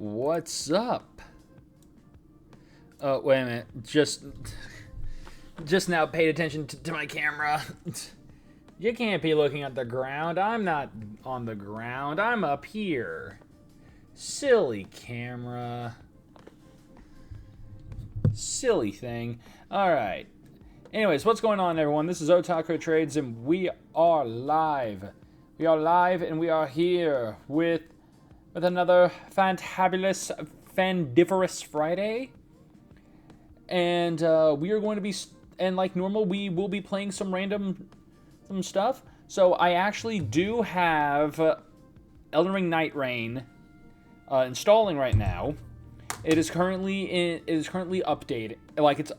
What's up? Oh, wait a minute. Just now paid attention to my camera. You can't be looking at the ground. I'm not on the ground. I'm up here. Silly camera. Silly thing. Alright. Anyways, what's going on, everyone? This is Otaku Trades, and we are live. We are live, and we are here with another fantabulous, fandiferous Friday. And we are going to be, and like normal, we will be playing some stuff. So I actually do have Elden Ring Night Rain installing right now. It is currently updated. Like, its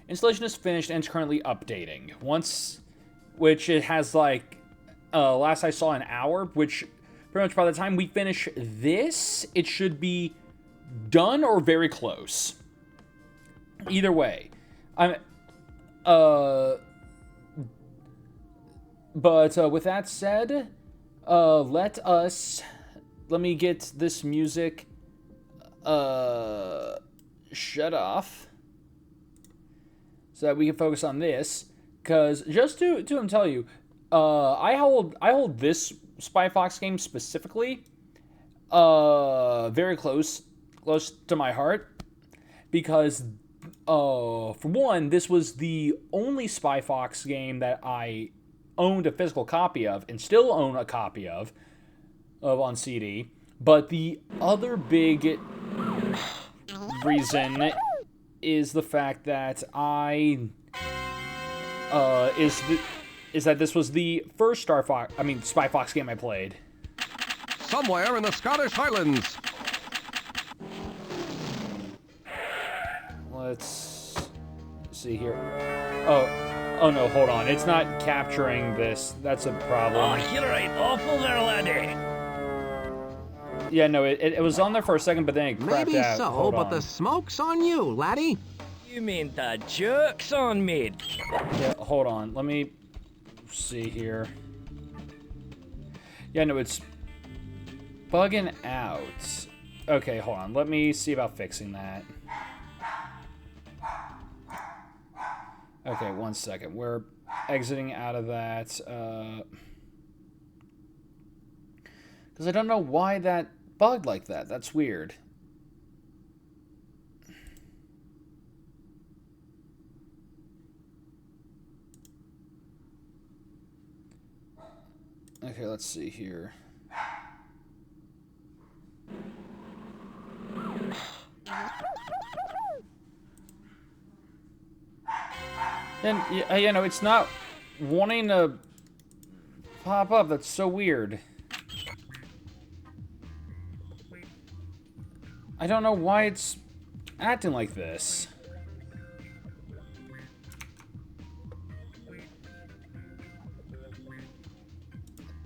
installation is finished and it's currently updating. Which it has like last I saw an hour, which pretty much by the time we finish this, it should be done or very close. Either way, but with that said, let me get this music shut off so that we can focus on this. Because just to tell you, I hold this Spy Fox game specifically very close to my heart, because for one, this was the only Spy Fox game that I owned a physical copy of and still own a copy of on CD. But the other big reason is the fact that is that this was the first Spy Fox game I played. Somewhere in the Scottish Highlands. Let's see here. Oh no, hold on. It's not capturing this. That's a problem. Oh, you're right. Awful there, laddie. Yeah, no, it was on there for a second, but then it crapped Maybe out. so, but the smoke's on you, laddie. You mean the joke's on me? Yeah, hold on. Let me see here. Yeah, no, it's bugging out. Okay, hold on. Let me see about fixing that. Okay, one second. We're exiting out of that. Because I don't know why that bugged like that. That's weird. Okay, let's see here. And, you know, it's not wanting to pop up. That's so weird. I don't know why it's acting like this.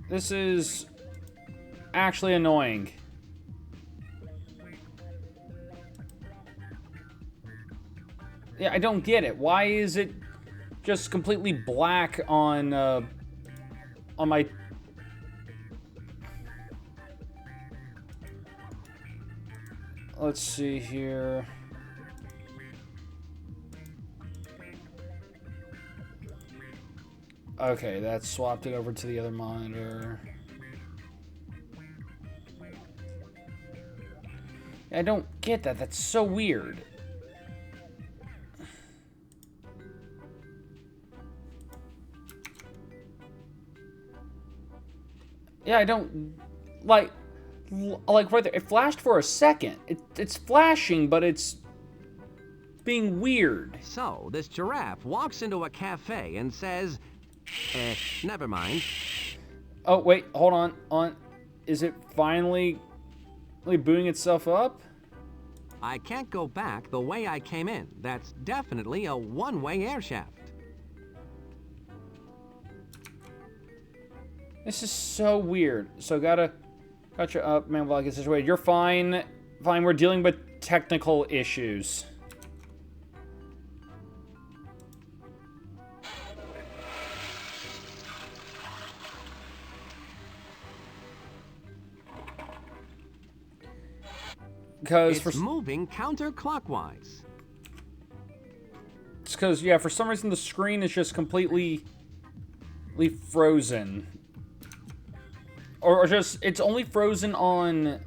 This is actually annoying. Yeah, I don't get it. Why is it just completely black on my... Let's see here. Okay, that swapped it over to the other monitor. I don't get that. That's so weird. Yeah, I don't... Like right there, it flashed for a second. It's flashing, but it's being weird. So, this giraffe walks into a cafe and says, never mind. Oh, wait, hold on. Is it finally booting itself up? I can't go back the way I came in. That's definitely a one-way air shaft. This is so weird. So gotcha up, man, while I get situated. You're fine. Fine, we're dealing with technical issues. Because It's moving counterclockwise. It's because, yeah, for some reason the screen is just completely frozen. Or just, it's only frozen on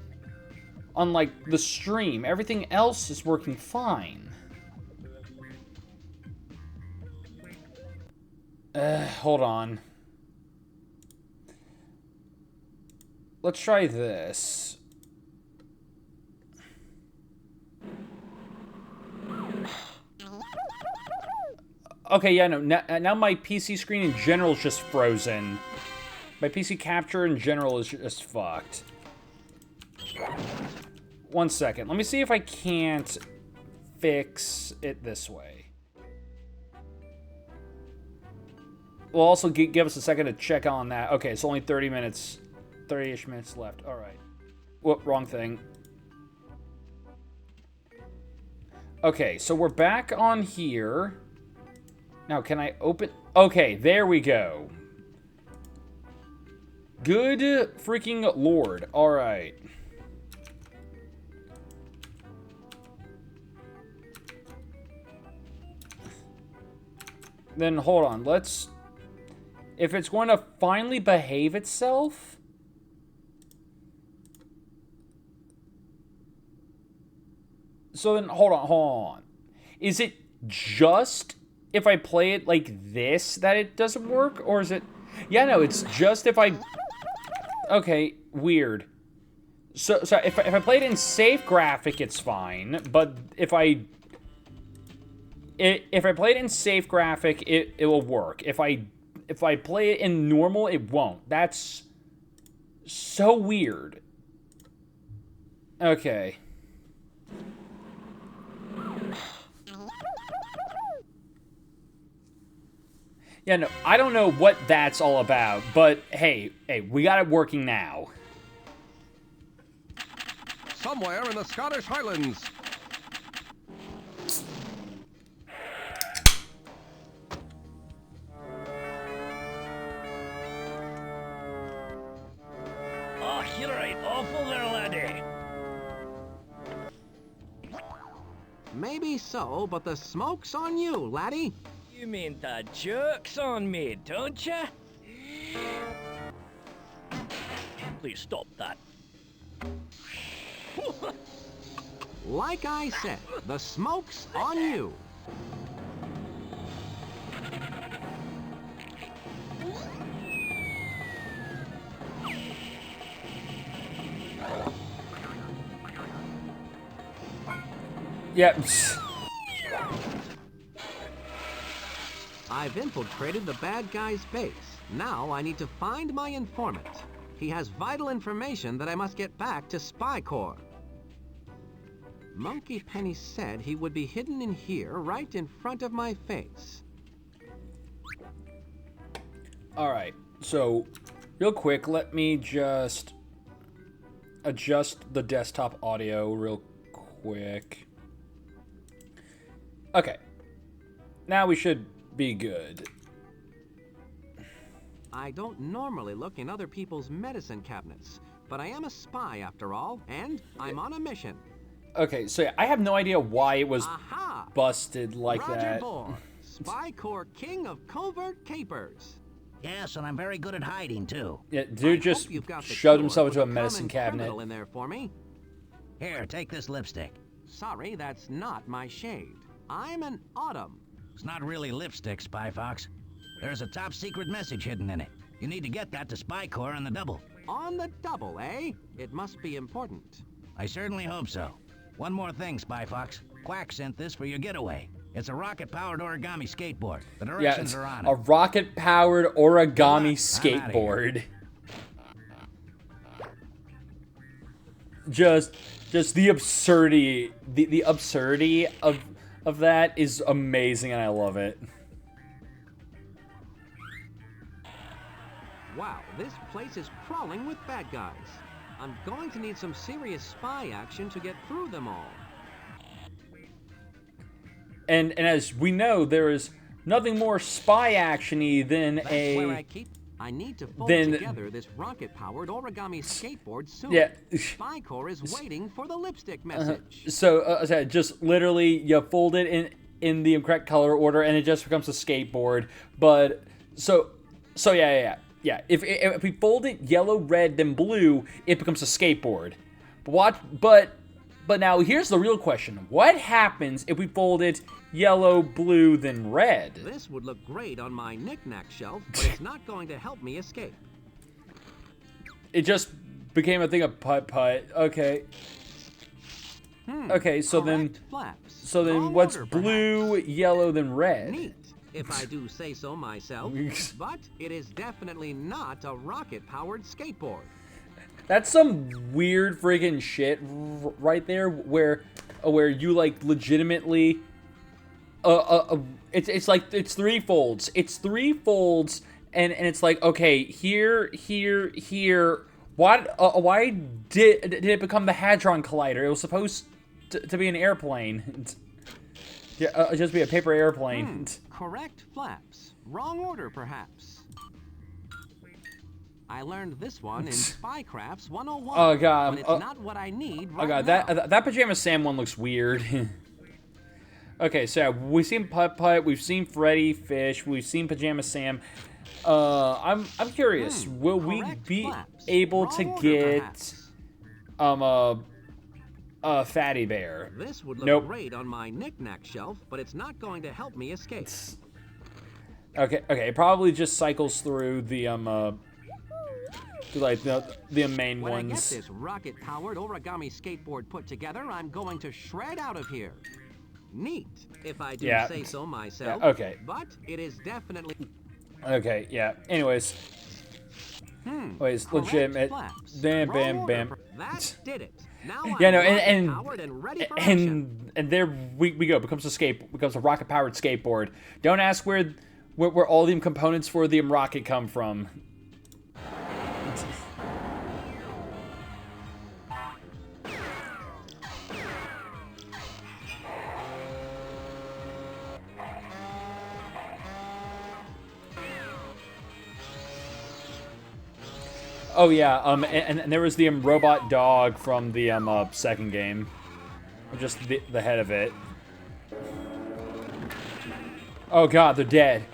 like, the stream. Everything else is working fine. Hold on. Let's try this. Okay, yeah, no, now my PC screen in general is just frozen. My PC capture in general is just fucked. 1 second. Let me see if I can't fix it this way. Will also give us a second to check on that. Okay, it's only 30 minutes, 30-ish minutes left. All right. Whoop, wrong thing. Okay, so we're back on here. Now, can I open? Okay, there we go. Good freaking lord. All right. Then hold on. Let's... If it's going to finally behave itself... So then, hold on. Is it just if I play it like this that it doesn't work? Or is it... Yeah, no, it's just if I... Okay, weird. So if I play it in safe graphic, it's fine. But if I play it in safe graphic, it will work. If I play it in normal, it won't. That's so weird. Okay. Yeah, no, I don't know what that's all about, but hey, we got it working now. Somewhere in the Scottish Highlands. Oh, you're right awful there, laddie. Maybe so, but the smoke's on you, laddie. You mean the joke's on me, don't ya? Please stop that. Like I said, the smoke's on you. Yep. I've infiltrated the bad guy's base. Now I need to find my informant. He has vital information that I must get back to Spy Corps. Monkey Penny said he would be hidden in here, right in front of my face. Alright, so real quick, let me just adjust the desktop audio real quick. Okay. Now we should be good. I don't normally look in other people's medicine cabinets, but I am a spy after all, and I'm on a mission. Okay, so yeah, I have no idea why it was busted like Roger that. Bohr, Spy Corps king of covert capers. Yes, and I'm very good at hiding, too. Yeah, dude just Hope you've got the shoved cure himself for into a the medicine common cabinet. criminal in there for me. Here, take this lipstick. Sorry, that's not my shade. I'm an autumn. It's not really lipstick, Spy Fox. There's a top secret message hidden in it. You need to get that to Spy Corps on the double. On the double, eh? It must be important. I certainly hope so. One more thing, Spy Fox. Quack sent this for your getaway. It's a rocket-powered origami skateboard. The Yeah, directions it's are on a it. rocket-powered origami I'm outta skateboard. Just the absurdity, the absurdity of that is amazing, and I love it. Wow, this place is crawling with bad guys. I'm going to need some serious spy action to get through them all. And as we know, there is nothing more spy action-y than That's where I keep I need to fold then together this rocket-powered origami skateboard soon. yeah. Spy Corps is waiting for the lipstick message. So just literally you fold it in the correct color order, and it just becomes a skateboard. But so yeah. If we fold it yellow, red, then blue, it becomes a skateboard. But now here's the real question: what happens if we fold it yellow, blue, then red? This would look great on my knick-knack shelf, but it's not going to help me escape. It just became a thing of putt-putt. Okay. Okay, so then flaps. what's order, blue, perhaps. yellow, then red? Neat, if I do say so myself. But it is definitely not a rocket-powered skateboard. That's some weird freaking shit right there, where you like legitimately, it's like it's three folds. It's three folds, and it's like, okay, here. Why did it become the Hadron Collider? It was supposed to be an airplane. Yeah, just be a paper airplane. Correct flaps. Wrong order, perhaps. I learned this one in Spycrafts 101. Oh god. But it's not what I need right Oh god, now. that Pajama Sam one looks weird. Okay, so we've seen Putt Putt, we've seen Freddy Fish, we've seen Pajama Sam. I'm curious, will we be flaps. able Wrong to order, get perhaps. a Fatty Bear? This would look Nope. great on my knick-knack shelf, but it's not going to help me escape. Okay, it probably just cycles through the like the main When ones. I get this rocket-powered origami skateboard put together, I'm going to shred out of here. Neat, if I do Yeah. say so myself. Yeah, okay. But it is definitely... Okay, yeah. Anyways. correct Legitimate. flaps. Bam, Wrong bam, order. bam. That did it. Now Yeah, I'm no, rocket-powered and ready for action. and there we go. Becomes a rocket powered skateboard. Don't ask where all the components for the rocket come from. Oh yeah, and there was the robot dog from the second game, just the head of it. Oh god, they're dead.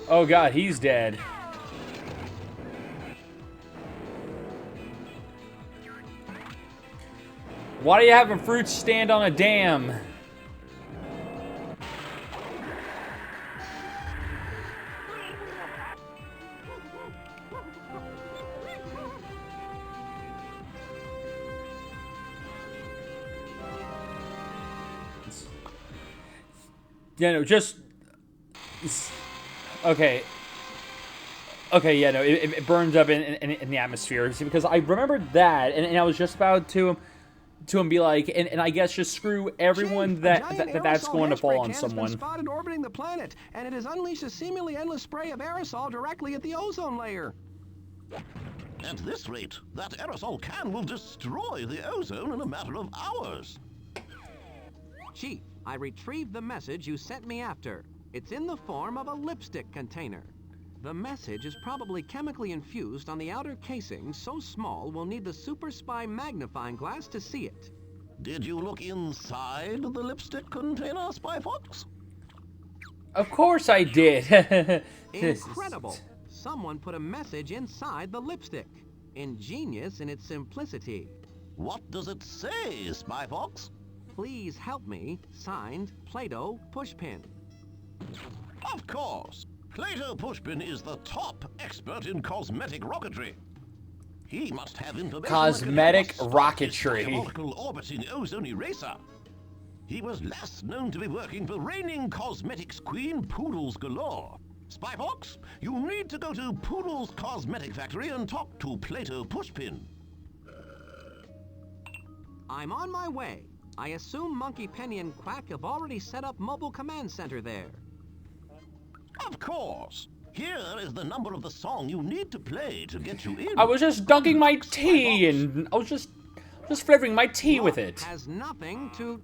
Oh god, he's dead. Why do you have a fruit stand on a dam? Yeah, no, just... Okay. Okay, yeah, no, it burns up in the atmosphere. See, because I remembered that, and I was just about to be like, and I guess just screw everyone Chief, that's aerosol going to fall hairspray on can has someone. been spotted orbiting the planet, and it has unleashed a seemingly endless spray of aerosol directly at the ozone layer. At this rate, that aerosol can will destroy the ozone in a matter of hours. Chief, I retrieved the message you sent me after. It's in the form of a lipstick container. The message is probably chemically infused on the outer casing, so small we'll need the super spy magnifying glass to see it. Did you look inside the lipstick container, Spy Fox? Of course I did. Incredible! Someone put a message inside the lipstick. Ingenious in its simplicity. What does it say, Spy Fox? Please help me. Signed, Plato Pushpin. Of course. Plato Pushpin is the top expert in cosmetic rocketry. He must have information Cosmetic that can help us stop this rocketry. diabolical orbiting ozone eraser. He was last known to be working for reigning cosmetics queen Poodles galore. Spy Fox, you need to go to Poodle's cosmetic factory and talk to Plato Pushpin. I'm on my way. I assume Monkey Penny and Quack have already set up mobile command center there. Of course. Here is the number of the song you need to play to get you in. I was just dunking my tea, and I was just flavoring my tea with it. Has nothing to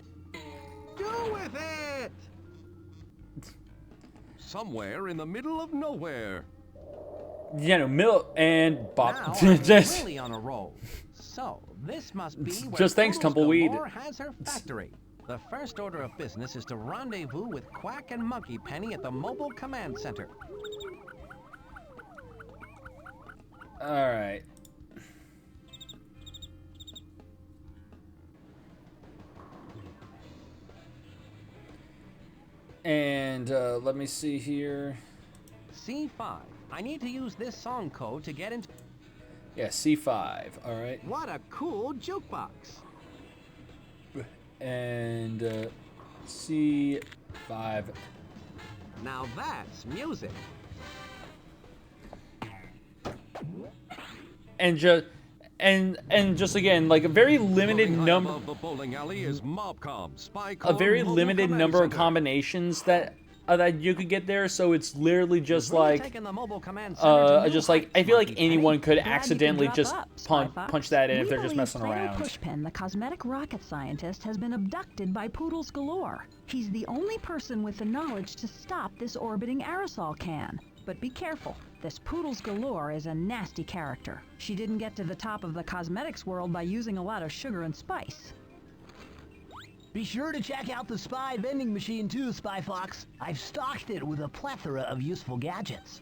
do with it. Somewhere in the middle of nowhere. You know, Mill and Now Bob. I'm Just really on a roll. So this must be where Just thanks, Poodles Tumbleweed. Galore has her factory. The first order of business is to rendezvous with Quack and Monkey Penny at the mobile command center. all right. And let me see here. C5. I need to use this song code to get into... Yeah, C5. All right. What a cool jukebox. And C5. Now that's music. And just again, like a very limited number. Above the bowling alley is Mobcom, spy A very limited number of combinations that you could get there, so it's literally just like I feel like anyone could accidentally just punch that in if they're just messing around. Pushpin, the cosmetic rocket scientist, has been abducted by Poodles Galore. He's the only person with the knowledge to stop this orbiting aerosol can. But be careful, this Poodles Galore is a nasty character. She didn't get to the top of the cosmetics world by using a lot of sugar and spice. Be sure to check out the Spy vending machine too, Spy Fox. I've stocked it with a plethora of useful gadgets.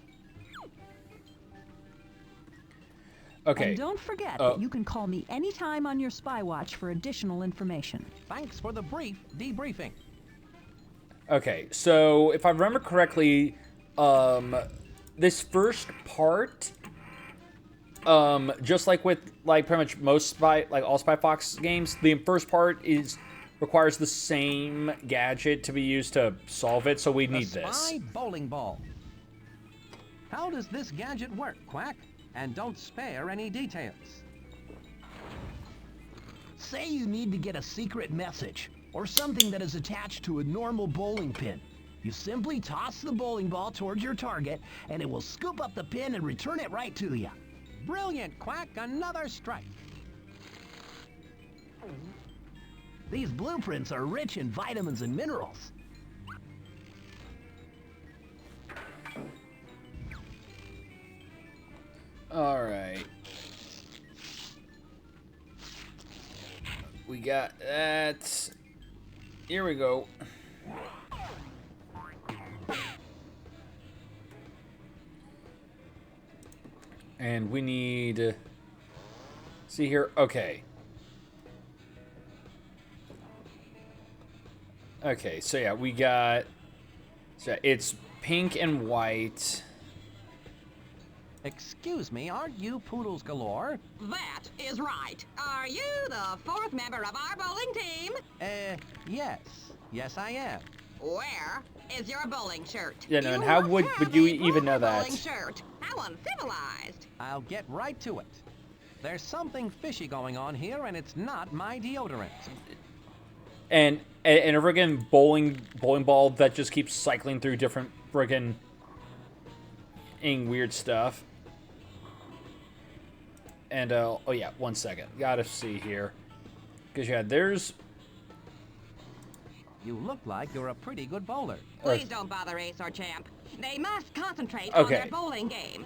Okay. And don't forget that you can call me anytime on your Spy Watch for additional information. Thanks for the brief debriefing. Okay, so if I remember correctly, this first part, just like with like pretty much most all Spy Fox games, the first part requires the same gadget to be used to solve it, so we need this. Spy bowling ball. How does this gadget work, Quack? And don't spare any details. Say you need to get a secret message, or something that is attached to a normal bowling pin. You simply toss the bowling ball towards your target, and it will scoop up the pin and return it right to you. Brilliant, Quack. Another strike. These blueprints are rich in vitamins and minerals. All right. We got that. Here we go. And we need... see here. Okay. Okay, so yeah, we got... so it's pink and white. Excuse me, aren't you Poodles Galore? That is right. Are you the fourth member of our bowling team? Yes. Yes, I am. Where is your bowling shirt? Yeah, no, and how would you even know that? Bowling shirt. How uncivilized. I'll get right to it. There's something fishy going on here, and it's not my deodorant. And a friggin' bowling ball that just keeps cycling through different friggin' weird stuff. And, oh yeah, 1 second. Gotta see here. Because, yeah, there's... You look like you're a pretty good bowler. Please don't bother Ace or Champ. They must concentrate on Okay. their bowling game.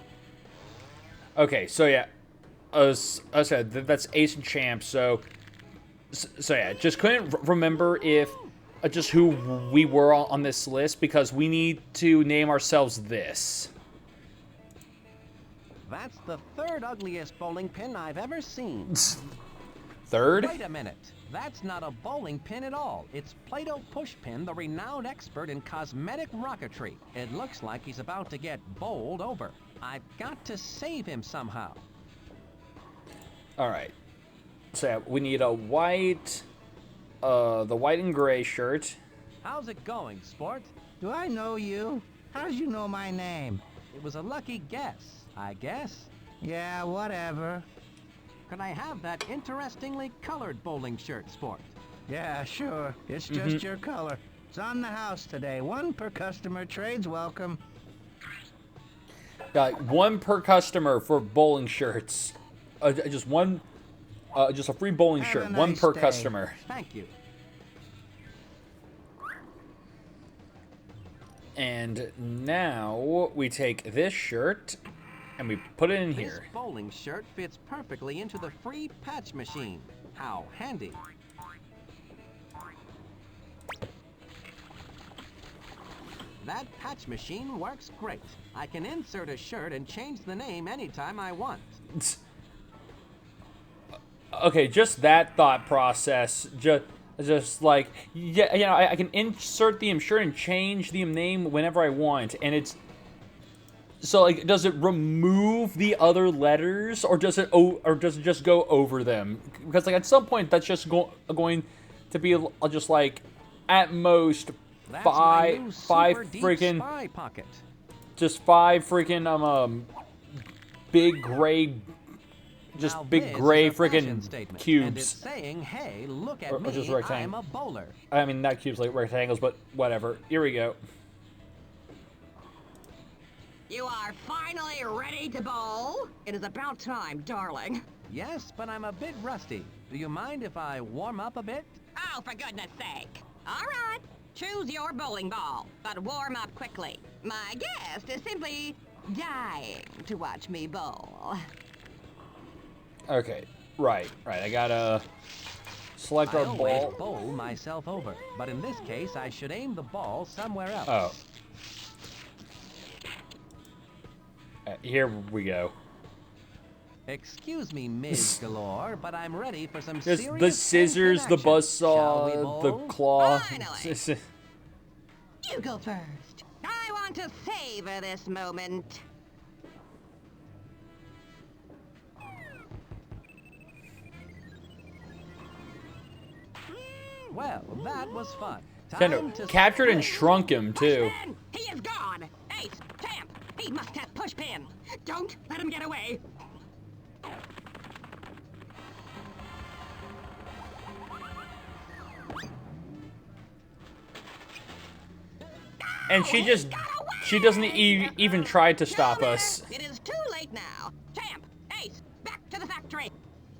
Okay, so yeah. I said that's Ace and Champ, so yeah, just couldn't remember if... just who we were on this list, because we need to name ourselves this. That's the third ugliest bowling pin I've ever seen. Third? Wait a minute. That's not a bowling pin at all. It's Plato Pushpin, the renowned expert in cosmetic rocketry. It looks like he's about to get bowled over. I've got to save him somehow. All right. So yeah, we need a white, the white and gray shirt. How's it going, sport? Do I know you? How'd you know my name? It was a lucky guess, I guess. Yeah, whatever. Could I have that interestingly colored bowling shirt, sport? Yeah, sure. It's just your color. It's on the house today. One per customer. Trade's welcome. Like one per customer for bowling shirts. Just one, just a free bowling Have shirt. a One nice per day. customer. Thank you. And now we take this shirt and we put it in This here. bowling shirt fits perfectly into the free patch machine. How handy. That patch machine works great. I can insert a shirt and change the name anytime I want. Okay, just that thought process, just like, yeah, you know, I can insert the shirt and change the name whenever I want, and it's, so like, does it remove the other letters, or does it just go over them? Because like at some point that's just going to be just like, at most That's five my new super deep freaking, spy pocket. just 5 freaking big gray. Just Now big this gray is a fashion freaking statement, and cubes. it's saying, hey, look at Or me, just rectangle. I'm a bowler. I mean, not cubes, like rectangles, but whatever. Here we go. You are finally ready to bowl? It is about time, darling. Yes, but I'm a bit rusty. Do you mind if I warm up a bit? Oh, for goodness sake. All right, choose your bowling ball, but warm up quickly. My guest is simply dying to watch me bowl. Okay, right. I gotta select I our always ball. bowl myself over, but in this case, I should aim the ball somewhere else. Oh. Here we go. Excuse me, Ms. Galore, but I'm ready for some Just serious the scissors, the action. Shall we buzzsaw, the bowl? claw. Finally. You go first. I want to savor this moment. Well, that was fun. Kind Time of to captured and spin. shrunk him too. Pushpin! He is gone! Ace! Champ! He must have pushpin! Don't let him get away! And she just, she doesn't even try to stop No, us. It is too late now. Champ! Ace! Back to the factory!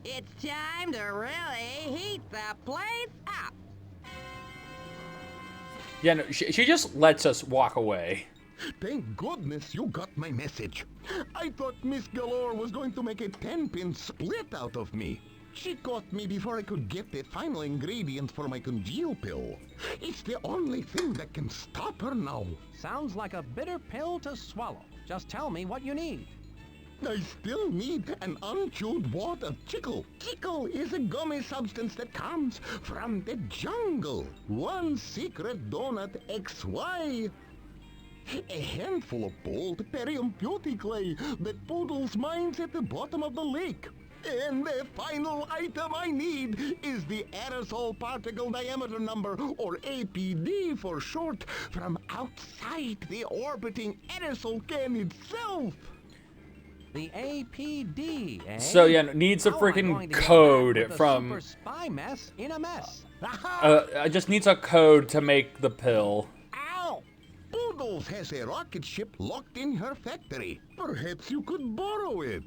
It's time to really heat the place up! Yeah, no, she just lets us walk away. Thank goodness you got my message. I thought Miss Galore was going to make a 10-pin split out of me. She caught me before I could get the final ingredient for my congeal pill. It's the only thing that can stop her now. Sounds like a bitter pill to swallow. Just tell me what you need. I still need an unchewed wad of chicle. Chicle is a gummy substance that comes from the jungle. One secret donut XY. A handful of bold perium beauty clay that Poodles mines at the bottom of the lake. And the final item I need is the aerosol particle diameter number, or APD for short, from outside the orbiting aerosol can itself. The APD, eh? So yeah, it needs a How am I going freaking to get back code with a from. super spy mess in a mess. It just needs a code to make the pill. Ow! Poodles has a rocket ship locked in her factory. Perhaps you could borrow it.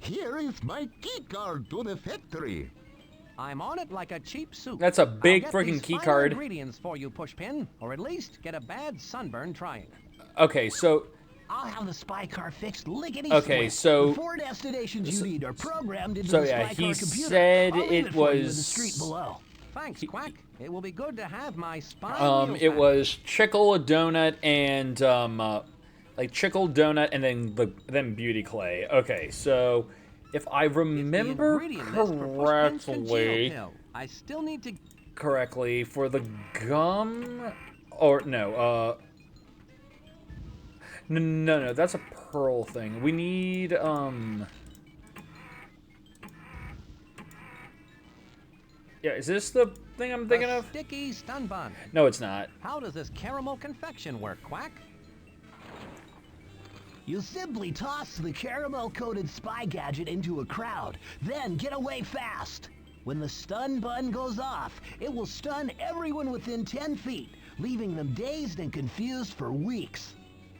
Here is my key card to the factory. I'm on it like a cheap suit. That's a big I'll get freaking these key final card. ingredients for you, Pushpin, or at least get a bad sunburn trying. Okay, so I'll have the spy car fixed lickety Okay, split. so- The 4 destinations you need are programmed into so the yeah, spy he car computer. said I'll leave it it for you in was- the street below. Thanks, Quack. It will be good to have my spy wheels it back. was chicle, a donut, and like chicle, donut, and then beauty clay. Okay, so if I It's the remember ingredient list for Pushpin's congeal correctly, pill. I still need to... for the gum, or no, no, that's a pearl thing. We need yeah, is this the thing I'm thinking a of? sticky stun bun. No, it's not. How does this caramel confection work, Quack? You simply toss the caramel-coated spy gadget into a crowd, then get away fast. When the stun bun goes off, it will stun everyone within 10 feet, leaving them dazed and confused for weeks.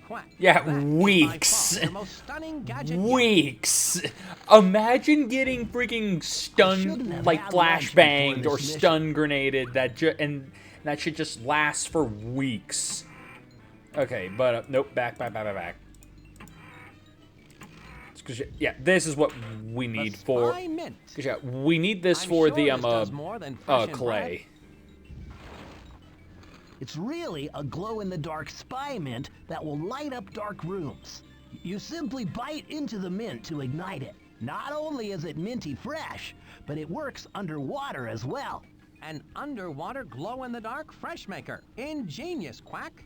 Quack. Yeah, that is my weeks. Weeks. Your most stunning gadget yet. Weeks. Imagine getting freaking stun, like flashbanged or stun grenaded. And that should just last for weeks. Okay, but nope. Back. Yeah, this is what we need for. Yeah, we need this for the clay. It's really a glow-in-the-dark spy mint that will light up dark rooms. You simply bite into the mint to ignite it. Not only is it minty fresh, but it works underwater as well. An underwater glow-in-the-dark fresh maker. Ingenious, Quack.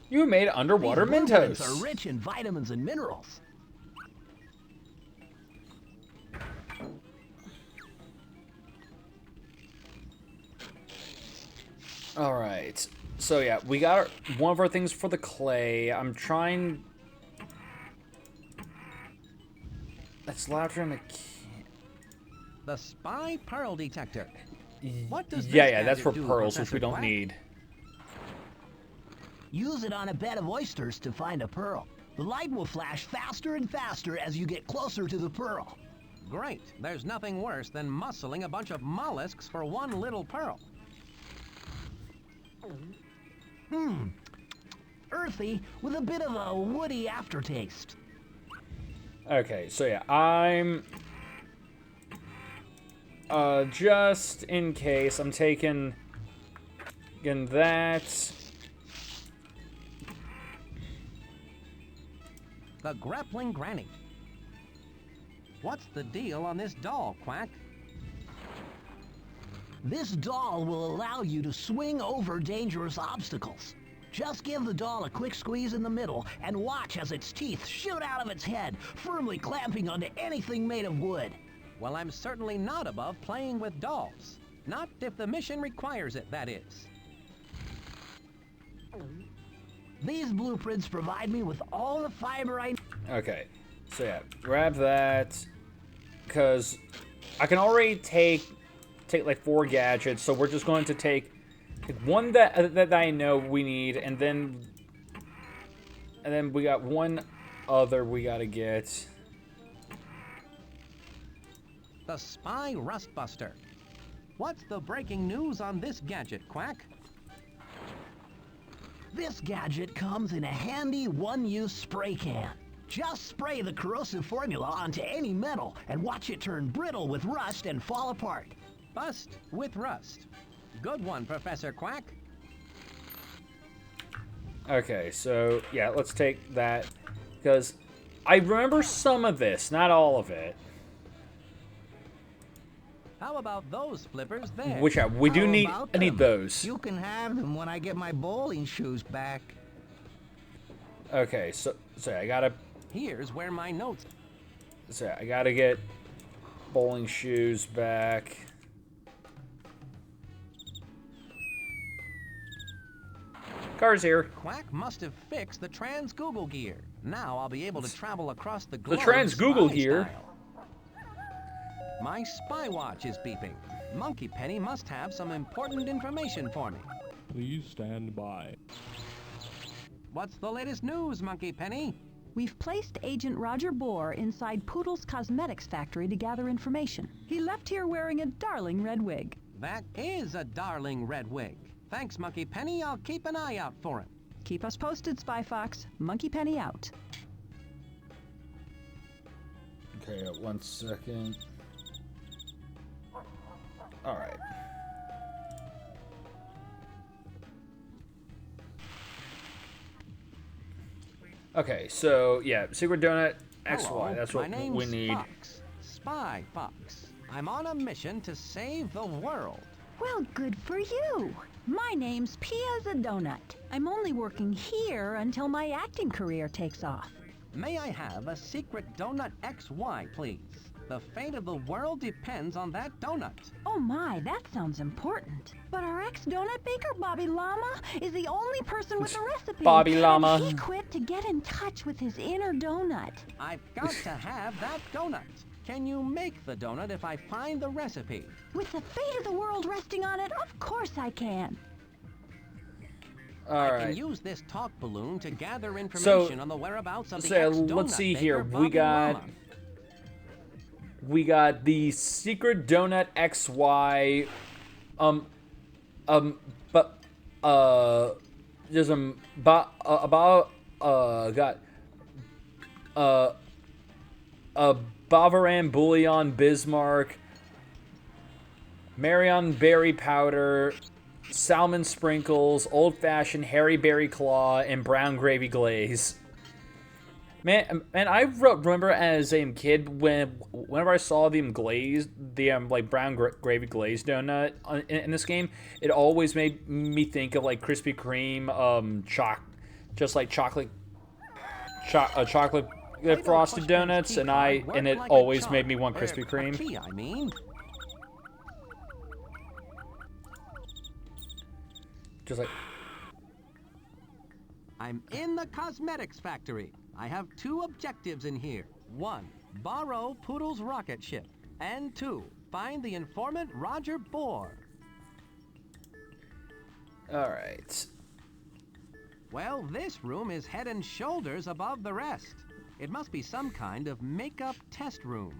You made underwater These blueprints Mentos. are rich in vitamins and minerals. All right. So yeah, we got one of our things for the clay. I'm trying. That's louder than The spy pearl detector. What does this yeah, that's gadget for do, pearls, which Professor we don't Quack? need. Use it on a bed of oysters to find a pearl. The light will flash faster and faster as you get closer to the pearl. Great. There's nothing worse than muscling a bunch of mollusks for one little pearl. Earthy with a bit of a woody aftertaste. Okay, so yeah, I'm just in case I'm taking that. The grappling granny. What's the deal on this doll, Quack? This doll will allow you to swing over dangerous obstacles. Just give the doll a quick squeeze in the middle and watch as its teeth shoot out of its head, firmly clamping onto anything made of wood. Well, I'm certainly not above playing with dolls. Not if the mission requires it, that is. These blueprints provide me with all the fiber I need. Okay, so yeah, grab that, because I can already take like 4 gadgets, so we're just going to take one that I know we need, and then we got one other we gotta get. The spy rustbuster. What's the breaking news on this gadget, Quack? This gadget comes in a handy one-use spray can. Just spray the corrosive formula onto any metal and watch it turn brittle with rust and fall apart. Bust with rust. Good one, Professor Quack. Okay, so yeah, let's take that, because I remember some of this, not all of it. How about those flippers there? Which we do need. I need those. You can have them when I get my bowling shoes back. Okay, so I gotta. Here's where my notes. So I gotta get bowling shoes back. Car's here. Quack must have fixed the trans-Google gear. Now I'll be able to travel across the globe. The trans-Google spy gear. style. My spy watch is beeping. Monkey Penny must have some important information for me. Please stand by. What's the latest news, Monkey Penny? We've placed Agent Roger Bohr inside Poodle's cosmetics factory to gather information. He left here wearing a darling red wig. That is a darling red wig. Thanks, Monkey Penny. I'll keep an eye out for him. Keep us posted, Spy Fox. Monkey Penny out. Okay, 1 second. All right. Okay, so yeah, secret donut XY. Hello, That's what my name's we need. Fox. Spy Fox. I'm on a mission to save the world. Well, good for you. My name's Pia the Donut. I'm only working here until my acting career takes off. May I have a secret donut XY, please? The fate of the world depends on that donut. Oh my, that sounds important. But our ex-donut baker, Bobby Llama, is the only person with the recipe. Bobby Llama. And he quit to get in touch with his inner donut. I've got to have that donut. Can you make the donut if I find the recipe? With the fate of the world resting on it, of course I can. I right. can use this talk balloon to gather information on the whereabouts of the ex-donut let's see here. maker, Bobby We got the secret donut XY. But there's got Bavaran Bouillon Bismarck, Marion Berry Powder, Salmon Sprinkles, Old Fashioned Harry Berry Claw, and Brown Gravy Glaze. Man, I remember as a kid whenever I saw the like brown gravy glazed donut in this game, it always made me think of like Krispy Kreme, chocolate frosted donuts, and it always made me want Krispy Kreme. Just like I'm in the cosmetics factory. I have 2 objectives in here. 1, borrow Poodle's rocket ship. And 2, find the informant Roger Bohr. Alright. Well, this room is head and shoulders above the rest. It must be some kind of makeup test room.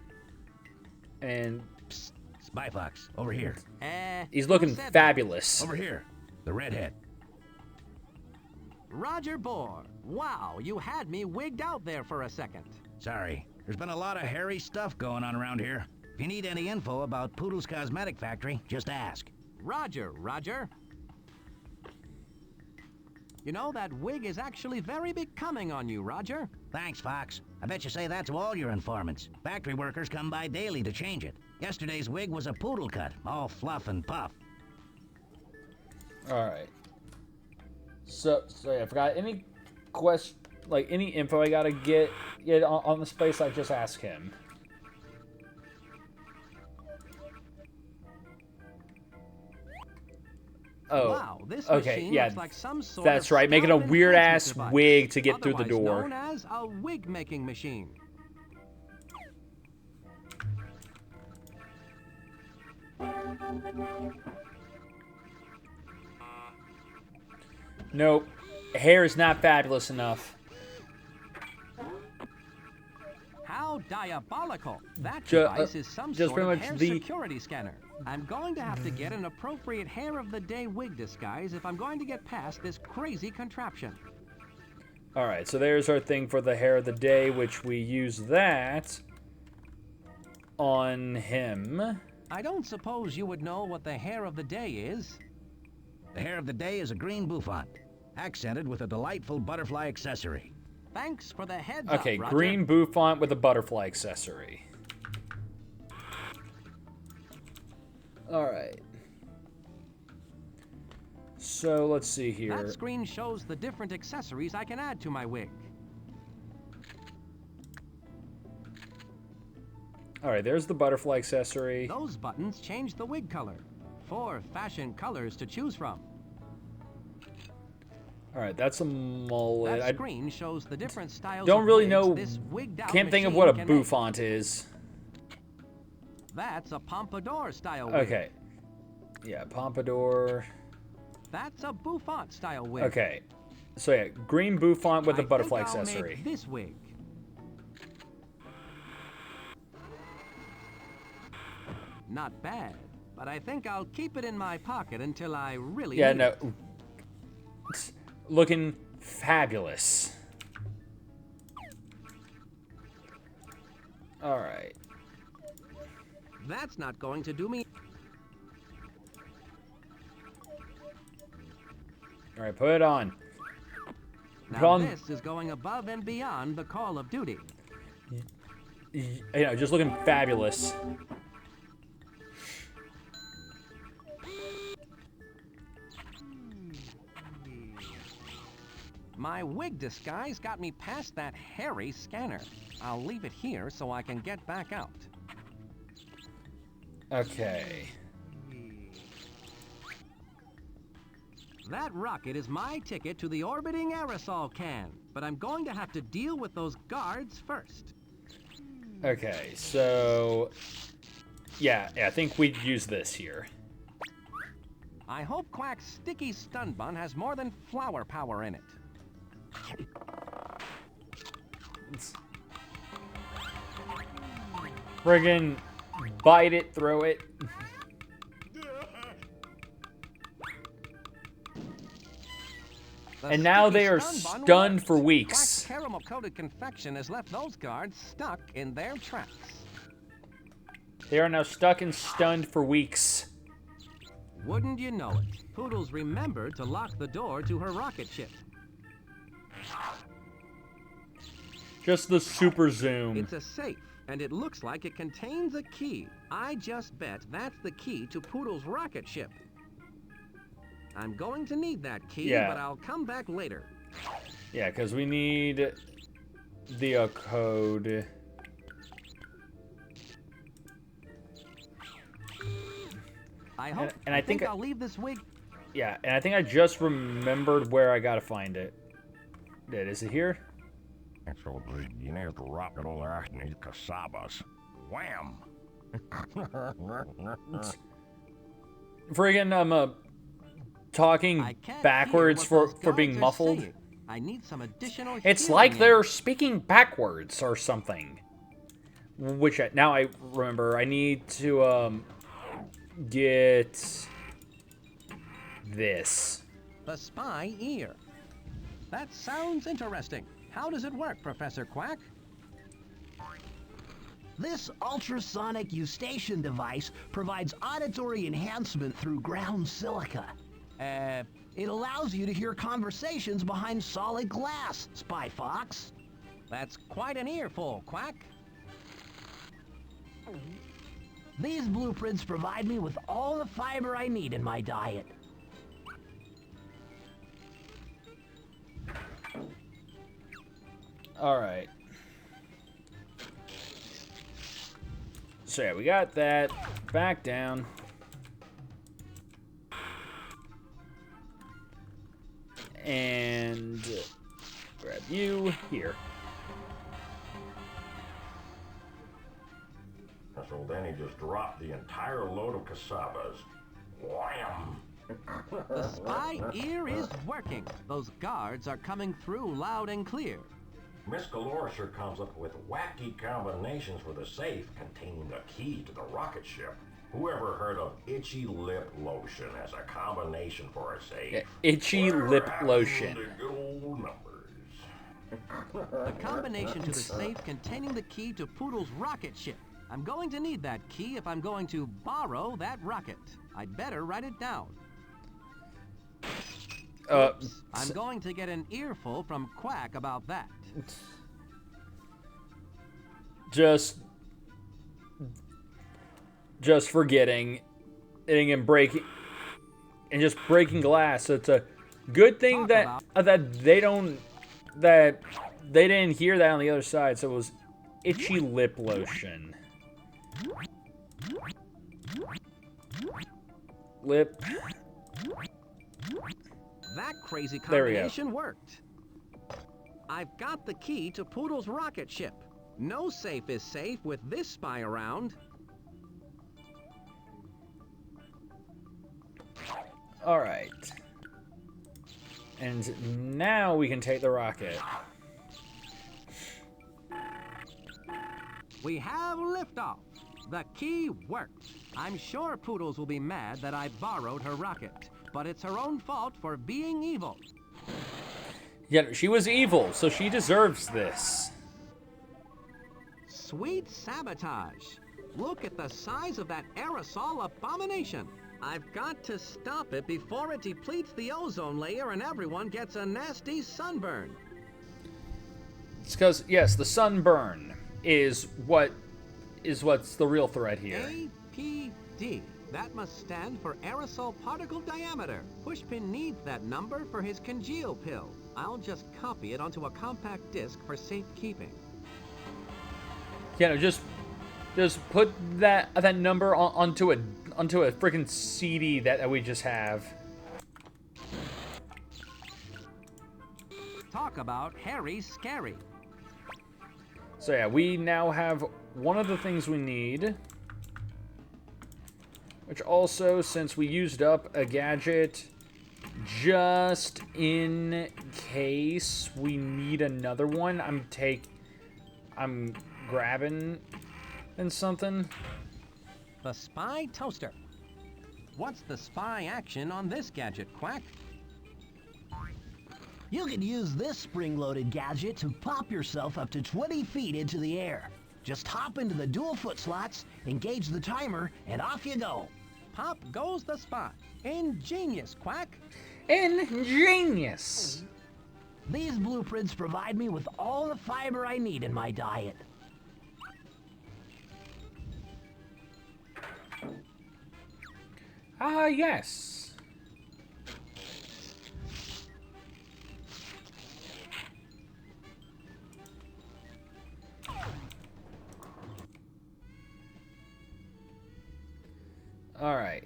And Psst, Spy Fox, over here. He's looking fabulous. Over here, the redhead. Roger Bohr. Wow, you had me wigged out there for a second. Sorry, there's been a lot of hairy stuff going on around here. If you need any info about Poodle's Cosmetic Factory, just ask. Roger. You know, that wig is actually very becoming on you, Roger. Thanks, Fox. I bet you say that to all your informants. Factory workers come by daily to change it. Yesterday's wig was a poodle cut, all fluff and puff. Alright. So yeah, I forgot any any info I gotta get on this place. I just ask him. Oh, wow, this okay, machine yeah, looks like some sort that's of right. Making a stealth weird enhancement ass device, wig to get through the otherwise door. known as a wig making machine. Nope, hair is not fabulous enough. How diabolical! That Ju- device is some just sort pretty of much hair the- security scanner. I'm going to have to get an appropriate hair of the day wig disguise if I'm going to get past this crazy contraption. Alright, so there's our thing for the hair of the day, which we use that on him. I don't suppose you would know what the hair of the day is? The hair of the day is a green bouffant, accented with a delightful butterfly accessory. Thanks for the heads Okay, up, Roger. green bouffant with a butterfly accessory. Alright. So, let's see here. That screen shows the different accessories I can add to my wig. Alright, there's the butterfly accessory. Those buttons change the wig color. 4 fashion colors to choose from. Alright, that's a mullet. That screen shows the different styles Don't of really wigs know. this wigged-out Can't think of machine what a can make. bouffant is. That's a pompadour style wig. Okay. Yeah, pompadour. That's a bouffant style wig. Okay. So yeah, green bouffant with a butterfly I think I'll accessory. make this wig. Not bad, but I think I'll keep it in my pocket until I really Yeah, need no. it. It's looking fabulous. Alright. That's not going to do me. Alright, put it on. Now this is going above and beyond the call of duty. You know, just looking fabulous. My wig disguise got me past that hairy scanner. I'll leave it here so I can get back out. Okay. That rocket is my ticket to the orbiting aerosol can, but I'm going to have to deal with those guards first. Okay, so... Yeah, I think we'd use this here. I hope Quack's sticky stun bun has more than flower power in it. Friggin' bite it, throw it. And now they are stunned for weeks. Quack's caramel-coated confection has left those guards stuck in their tracks. They are now stuck and stunned for weeks. Wouldn't you know it, Poodles remembered to lock the door to her rocket ship. Just the super zoom. It's a safe, and it looks like it contains a key. I just bet that's the key to Poodle's rocket ship. I'm going to need that key, but I'll come back later. Yeah, because we need the code. I think I'll leave this week. Yeah, and I think I just remembered where I gotta find it. Is it here? So you need to rock it all out in these casabas. Wham! Friggin', I'm talking backwards for being muffled. I need some additional it's like they're speaking backwards or something. Which now I remember. I need to get this. The spy ear. That sounds interesting. How does it work, Professor Quack? This ultrasonic eustachian device provides auditory enhancement through ground silica. It allows you to hear conversations behind solid glass, Spy Fox. That's quite an earful, Quack. These blueprints provide me with all the fiber I need in my diet. Alright. So yeah, we got that. Back down. And grab you here. So then he just dropped the entire load of casabas. Wham! The spy ear is working. Those guards are coming through loud and clear. Miss Galore sure comes up with wacky combinations for the safe containing the key to the rocket ship. Whoever heard of itchy lip lotion as a combination for a safe? Yeah, itchy lip lotion. The good old numbers. The combination to the safe containing the key to Poodle's rocket ship. I'm going to need that key if I'm going to borrow that rocket. I'd better write it down. Oops. I'm going to get an earful from Quack about that. Just forgetting and breaking and just breaking glass. So it's a good thing that they didn't hear that on the other side. So it was itchy lip lotion. Lip. That crazy combination worked. I've got the key to Poodle's rocket ship. No safe is safe with this spy around. All right. And now we can take the rocket. We have liftoff. The key worked. I'm sure Poodles will be mad that I borrowed her rocket, but it's her own fault for being evil. Yeah, she was evil, so she deserves this. Sweet sabotage. Look at the size of that aerosol abomination. I've got to stop it before it depletes the ozone layer and everyone gets a nasty sunburn. It's because, yes, the sunburn is what's the real threat here. APD. That must stand for aerosol particle diameter. Pushpin needs that number for his congeal pill. I'll just copy it onto a compact disc for safekeeping. Yeah, no, just put that number onto a freaking CD that we just have. Talk about hairy scary. So yeah, we now have one of the things we need. Which also, since we used up a gadget, just in case we need another one, I'm grabbing and something. The spy toaster. What's the spy action on this gadget, Quack? You can use this spring-loaded gadget to pop yourself up to 20 feet into the air. Just hop into the dual foot slots, engage the timer, and off you go. Pop goes the spy. Ingenious, Quack. Ingenious. These blueprints provide me with all the fiber I need in my diet. Ah, yes. All right.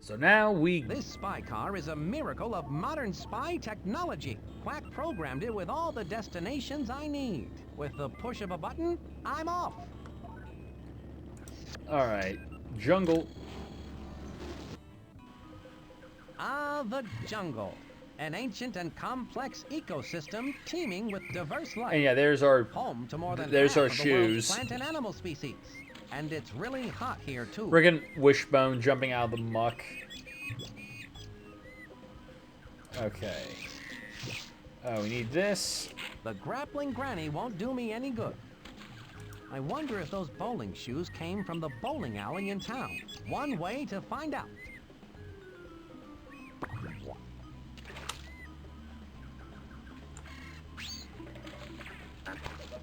So now This spy car is a miracle of modern spy technology. Quack programmed it with all the destinations I need. With the push of a button, I'm off. All right. Jungle. Ah, the jungle. An ancient and complex ecosystem teeming with diverse life. And yeah, there's our home to more than there's half our of the world's shoes. plant and animal species. And it's really hot here too. Friggin' wishbone jumping out of the muck. Okay. Oh, we need this. The grappling granny won't do me any good. I wonder if those bowling shoes came from the bowling alley in town. One way to find out.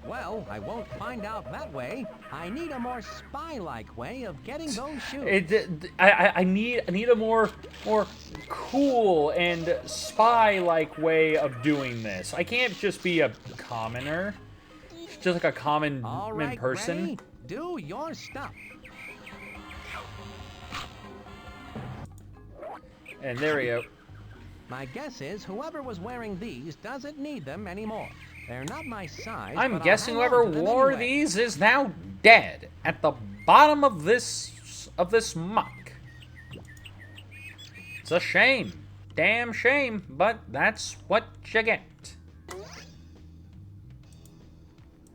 Well, I won't find out that way. I need a more spy-like way of getting those shoes. I need a more cool and spy-like way of doing this. I can't just be a commoner. Just like a common All right, person. Granny, do your stuff. And there we go. My guess is whoever was wearing these doesn't need them anymore. They're not my size. I'm but I'll guessing hang on whoever to them wore anyway. these is now dead at the bottom of this muck. It's a shame. Damn shame, but that's what you get.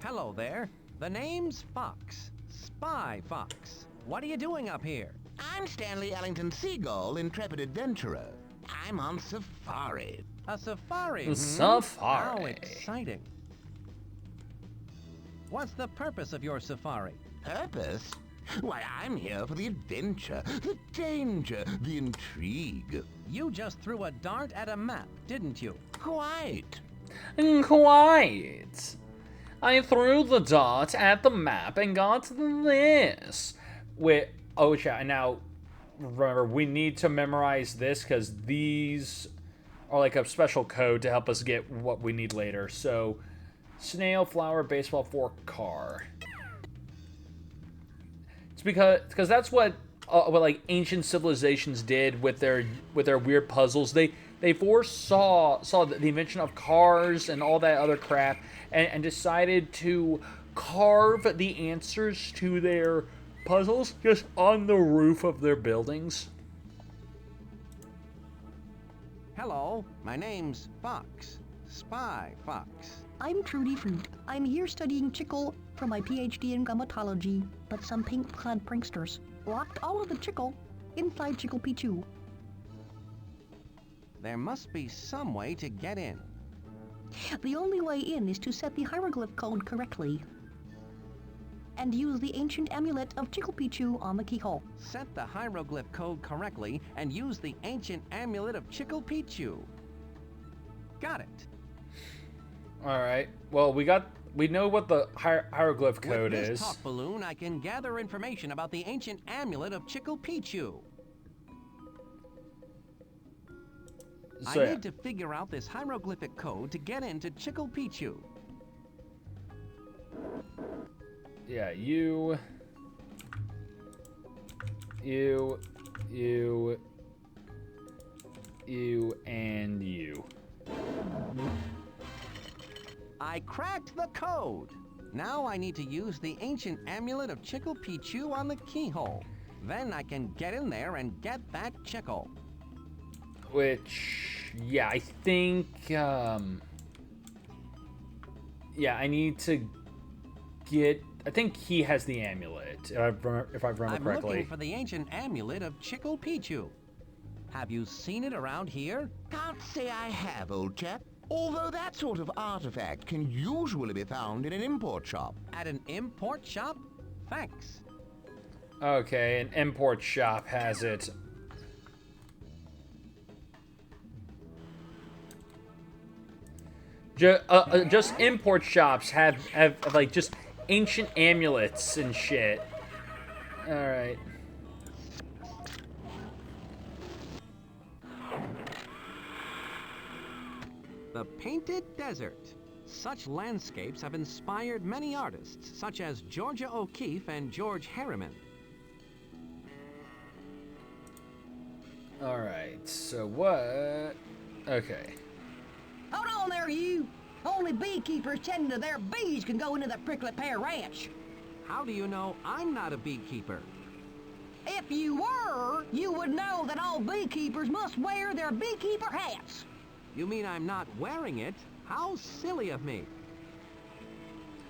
Hello there. The name's Fox. Spy Fox. What are you doing up here? I'm Stanley Ellington Seagull, intrepid adventurer. I'm on safari. A safari? Safari. How exciting. What's the purpose of your safari? Purpose? Why, I'm here for the adventure, the danger, the intrigue. You just threw a dart at a map, didn't you? Quite. Quiet. I threw the dart at the map and got this. Oh, chat. Now, remember, we need to memorize this because these are like a special code to help us get what we need later. So, snail, flower, baseball, fork, car. It's because that's what like ancient civilizations did with their weird puzzles. They foresaw the invention of cars and all that other crap, and decided to carve the answers to their puzzles just on the roof of their buildings. Hello, my name's Fox. Spy Fox. I'm Trudy Fruit. I'm here studying chicle for my PhD in grammatology, but some pink-clad pranksters locked all of the chicle inside Chickle Pichu. There must be some way to get in. The only way in is to set the hieroglyph code correctly and use the ancient amulet of Chickle Pichu on the keyhole. Set the hieroglyph code correctly and use the ancient amulet of Chickle Pichu. Got it. All right. Well, we know what the hieroglyph code With this is. talk balloon, I can gather information about the ancient amulet of Chickle Pichu. So, I need to figure out this hieroglyphic code to get into Chickle Pichu. yeah, you, and you. I cracked the code. Now I need to use the ancient amulet of Chickle Pichu on the keyhole. Then I can get in there and get that chickle. Which, yeah, I think, yeah, I need to get, I think he has the amulet, if I remember I'm correctly. looking for the ancient amulet of Chickle Pichu. Have you seen it around here? Can't say I have, old chap. Although that sort of artifact can usually be found in an import shop. At an import shop? Thanks. Okay, an import shop has it. Just import shops have like just ancient amulets and shit. All right. The Painted Desert. Such landscapes have inspired many artists, such as Georgia O'Keeffe and George Harriman. All right. So what? Okay. Hold on there, you. Only beekeepers tending to their bees can go into the Prickly Pear Ranch. How do you know I'm not a beekeeper? If you were, you would know that all beekeepers must wear their beekeeper hats. You mean I'm not wearing it? How silly of me.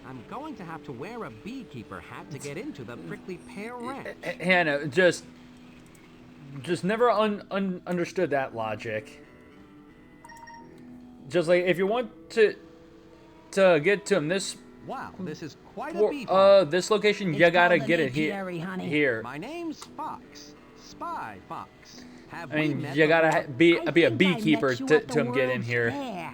I'm going to have to wear a beekeeper hat to get into the Prickly Pear Ranch. Hannah, just never understood that logic. Just like if you want to get to him, this Wow, this is quite a bee farm. this location, It's you gotta called get an it here. apiary, honey. Here. My name's Fox. Spy Fox. Have I we mean, met you gotta before? be I a think I beekeeper met you to at the get in World's here. Fair.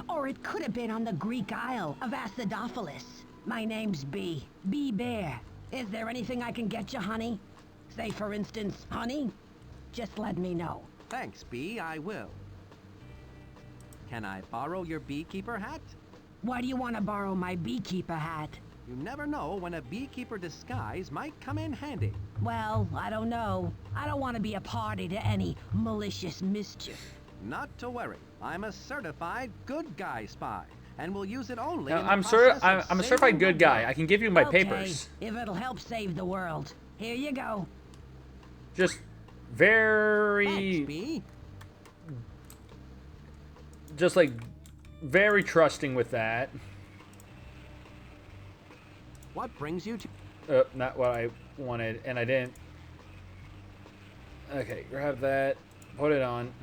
Or it could have been on the Greek Isle of Acidophilus. My name's Bee. Bee Bear. Is there anything I can get you, honey? Say, for instance, honey? Just let me know. Thanks, Bee, I will. Can I borrow your beekeeper hat? Why do you want to borrow my beekeeper hat? You never know when a beekeeper disguise might come in handy. Well, I don't know. I don't want to be a party to any malicious mischief. Not to worry. I'm a certified good guy spy, and will use it only Now, in the I'm process of a certified saving good the guy. world. I can give you my Okay, papers. if it'll help save the world. Here you go. Just Thanks, very, Bee. just like very trusting with that. What brings you to... Not what I wanted, and I didn't. Okay, grab that, put it on.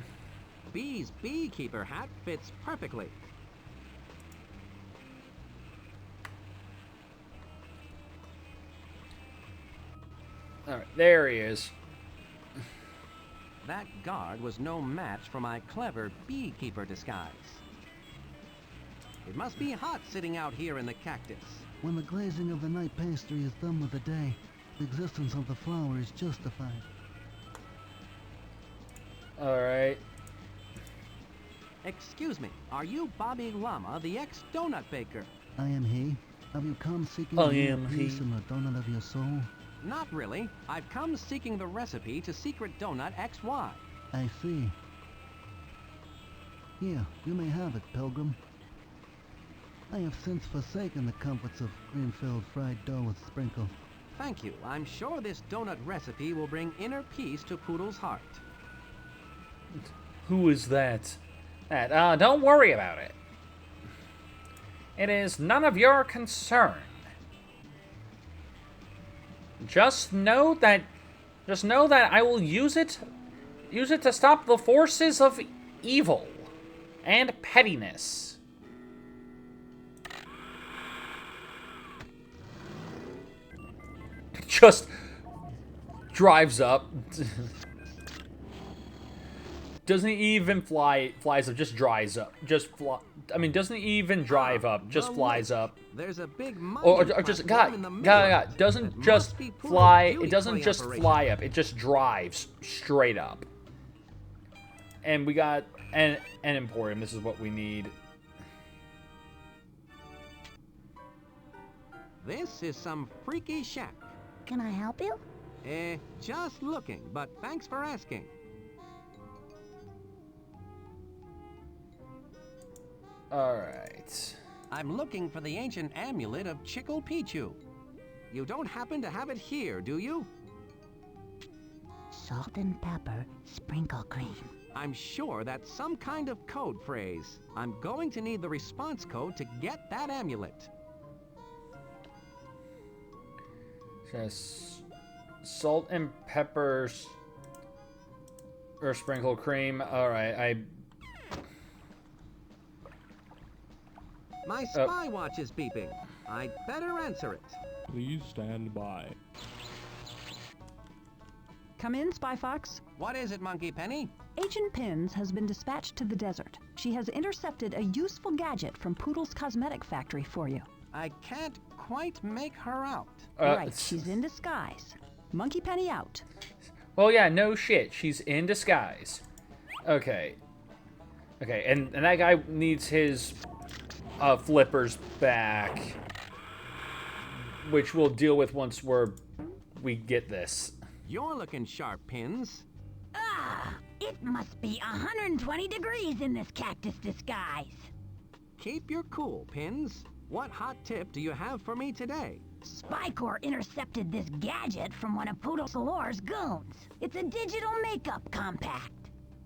Bee's beekeeper hat fits perfectly. All right, there he is. That guard was no match for my clever beekeeper disguise. It must be hot sitting out here in the cactus. When the glazing of the night pastry is done with the day, the existence of the flower is justified. All right. Excuse me, are you Bobby Llama, the ex-donut baker? I am he. Have you come seeking I the inner am peace he. in the donut of your soul? Not really. I've come seeking the recipe to Secret Donut XY. I see. Here, you may have it, pilgrim. I have since forsaken the comforts of cream-filled fried dough with sprinkle. Thank you. I'm sure this donut recipe will bring inner peace to Poodle's heart. Who is that? Don't worry about it. It is none of your concern. Just know that I will use it to stop the forces of evil and pettiness. Just drives up. Doesn't even flies up, just dries up. Doesn't even drive up, just flies up. There's a big Or just, God, doesn't just fly, it doesn't just fly up, it just drives straight up. And we got an emporium, this is what we need. This is some freaky shack. Can I help you? Just looking, but thanks for asking. Alright. I'm looking for the ancient amulet of Chickle Pichu. You don't happen to have it here, do you? Salt and pepper, sprinkle cream. I'm sure that's some kind of code phrase. I'm going to need the response code to get that amulet. Just salt and peppers or sprinkle cream. All right, My spy watch is beeping. I'd better answer it. Please stand by. Come in, Spy Fox. What is it, Monkey Penny? Agent Pins has been dispatched to the desert. She has intercepted a useful gadget from Poodle's cosmetic factory for you. I can't quite make her out. Right, she's in disguise. Monkey Penny out. Well, yeah, no shit. She's in disguise. Okay. Okay, and that guy needs his flippers back, which we'll deal with once we get this. You're looking sharp, Pins. Ah, it must be 120 degrees in this cactus disguise. Keep your cool, Pins. What hot tip do you have for me today? Spycore intercepted this gadget from one of Poodle Galore's goons. It's a digital makeup compact.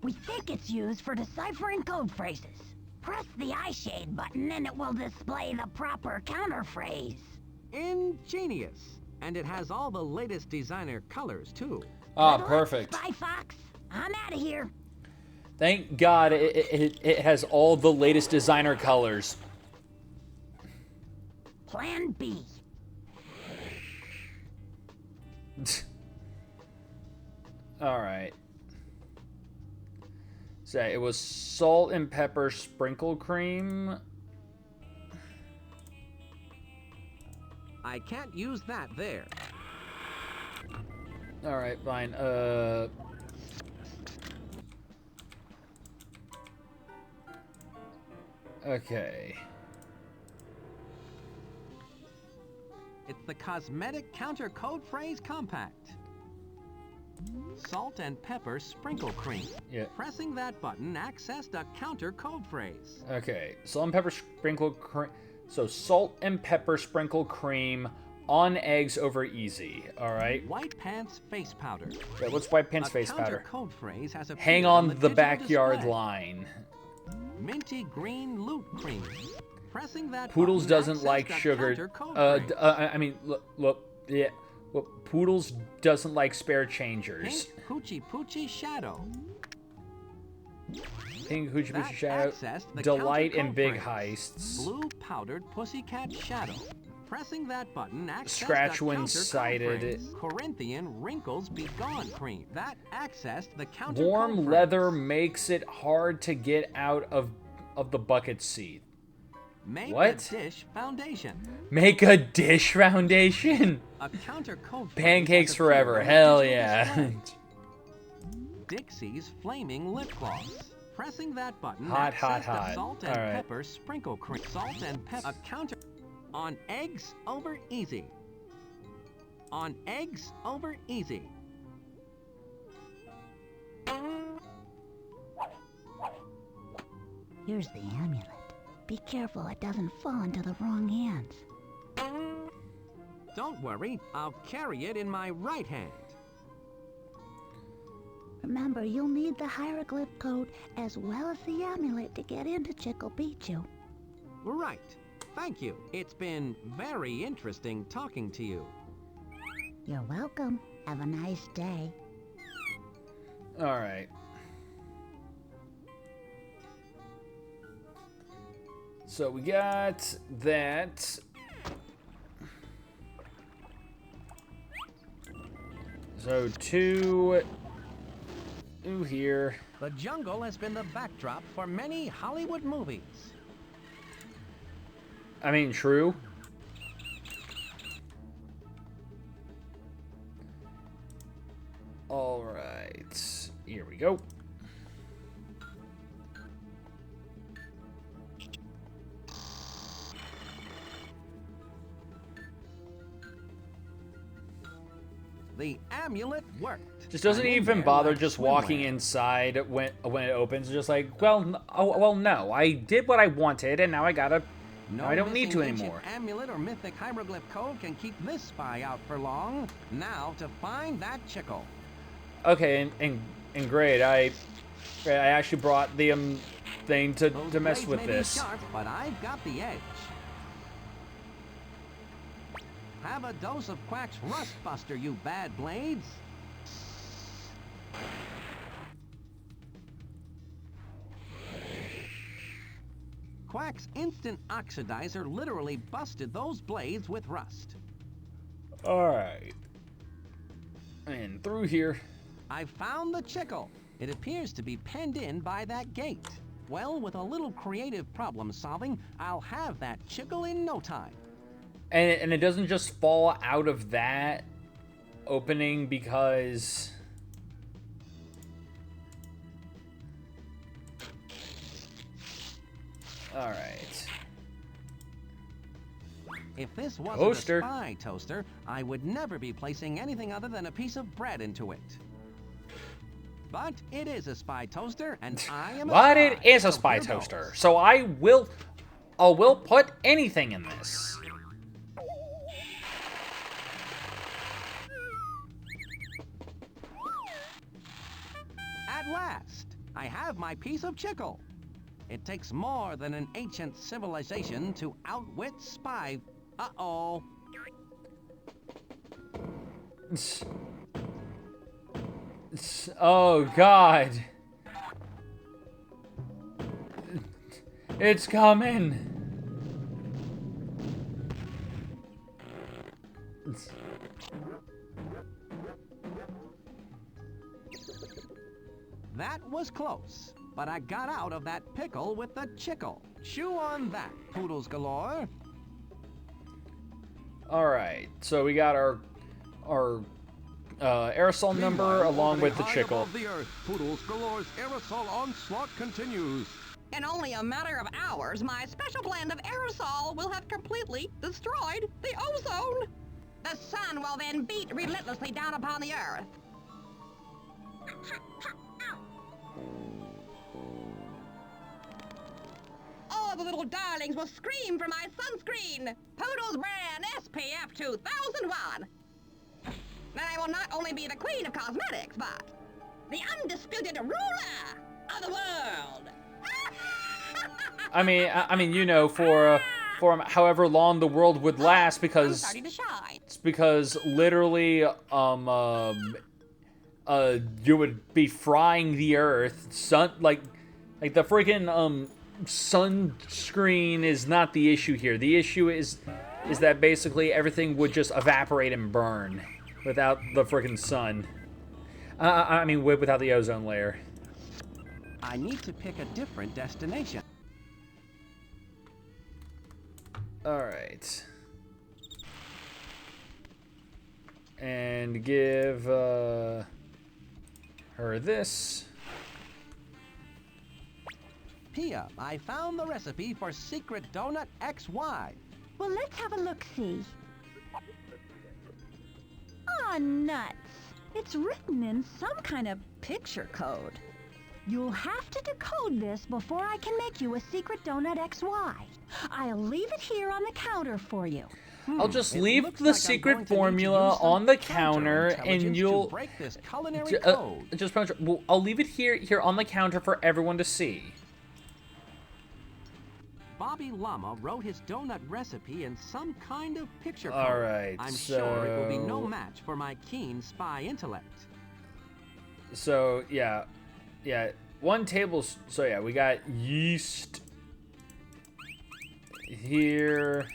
We think it's used for deciphering code phrases. Press the eyeshade button and it will display the proper counter phrase. Ingenious. And it has all the latest designer colors, too. Ah, perfect. Spy Fox, I'm out of here. Thank God it has all the latest designer colors. Plan B. All right. So it was salt and pepper sprinkle cream. I can't use that there. All right, fine. Okay. It's the cosmetic counter code phrase compact. Salt and pepper sprinkle cream. Yeah. Pressing that button accessed a counter code phrase. Okay. Salt and pepper sprinkle cream. So salt and pepper sprinkle cream on eggs over easy. All right. White pants face powder. Yeah, what's white pants face powder? Code phrase has hang on the backyard line. Minty green loot cream. Pressing that Poodles button doesn't like sugar. I mean, look, yeah. Well, Poodles doesn't like spare changers. Pink Hoochie Poochie Shadow. Pink Hoochie Poochie Shadow. Delight in big heists. Blue powdered pussycat shadow. Pressing that button accessed Scratch the when counter sighted. code phrase. Corinthian wrinkles be gone cream. That accessed the counter Warm code leather phrase. makes it hard to get out of the bucket seat. Make What? a dish foundation. Make a dish foundation? A counter code phrase Pancakes has a forever. feature Hell digital yeah. display. Dixie's flaming lip gloss. Pressing that button Hot, hot, accessed the hot. salt and All right. pepper sprinkle cream. Salt and pepper. A counter on eggs over easy. On eggs over easy. Here's the amulet. Be careful it doesn't fall into the wrong hands. Don't worry, I'll carry it in my right hand. Remember, you'll need the hieroglyph code as well as the amulet to get into Chickle Pichu. Right. Thank you. It's been very interesting talking to you. You're welcome. Have a nice day. All right. So we got that. So two here. The jungle has been the backdrop for many Hollywood movies. I mean, true. All right. Here we go. The amulet worked. Just doesn't I'm in even there bother like just walking swimwear. inside when it opens. Just like, well, well, no, I did what I wanted, and now I gotta No I don't need to missing anymore. ancient amulet or mythic hieroglyph code can keep this spy out for long. Now to find that chickle. Okay, and great. I actually brought the thing to mess Blades with may this. Be sharp, but I've got the edge. Have a dose of Quack's Rust Buster, you bad blades. Quack's instant oxidizer literally busted those blades with rust. Alright. And through here. I found the chickle. It appears to be penned in by that gate. Well, with a little creative problem solving, I'll have that chickle in no time. And it doesn't just fall out of that opening because... Alright. If this wasn't Toaster. a spy toaster, I would never be placing anything other than a piece of bread into it. But it is a spy toaster, and I am a But spy, it is a so spy here toaster, goes. so I will put anything in this. At last, I have my piece of chickle. It takes more than an ancient civilization to outwit spy. Uh-oh. Oh, God. It's coming. That was close, but I got out of that pickle with the chickle. Chew on that, poodles galore. Alright, so we got our aerosol number along with the chickle. Above the earth, poodles galore's aerosol onslaught continues. In only a matter of hours, my special blend of aerosol will have completely destroyed the ozone. The sun will then beat relentlessly down upon the earth. All the little darlings will scream for my sunscreen, Poodle's brand SPF 2001. Then I will not only be the queen of cosmetics, but the undisputed ruler of the world. I mean, you know, for however long the world would last, because starting to shine. it's because literally, you would be frying the earth. Like the freaking sunscreen is not the issue here. The issue is that basically everything would just evaporate and burn without the freaking sun. I mean, without the ozone layer. I need to pick a different destination. Alright. And give her this. Pia, I found the recipe for Secret Donut XY. Well, let's have a look-see. Aw, nuts. It's written in some kind of picture code. You'll have to decode this before I can make you a secret donut XY. I'll leave it here on the counter for you. I'll just leave the secret formula on the counter, and you'll break this culinary code. well, I'll leave it here on the counter for everyone to see. Bobby Llama wrote his donut recipe in some kind of picture code. All right, I'm sure it will be no match for my keen spy intellect. So yeah, 1 tablespoon. So yeah, we got yeast here.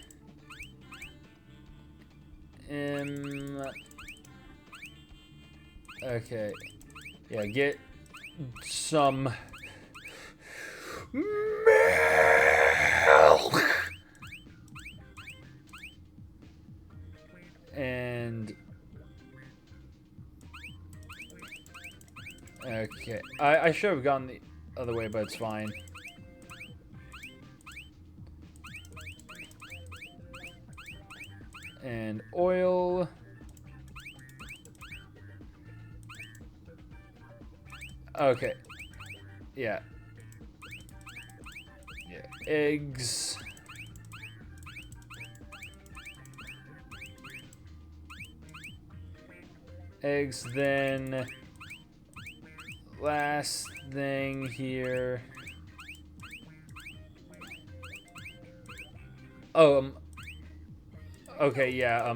Okay. Yeah, get some milk. And okay, I should have gone the other way, but it's fine. And oil. Okay. Yeah. Eggs. eggs, then last thing here. Oh, okay, yeah,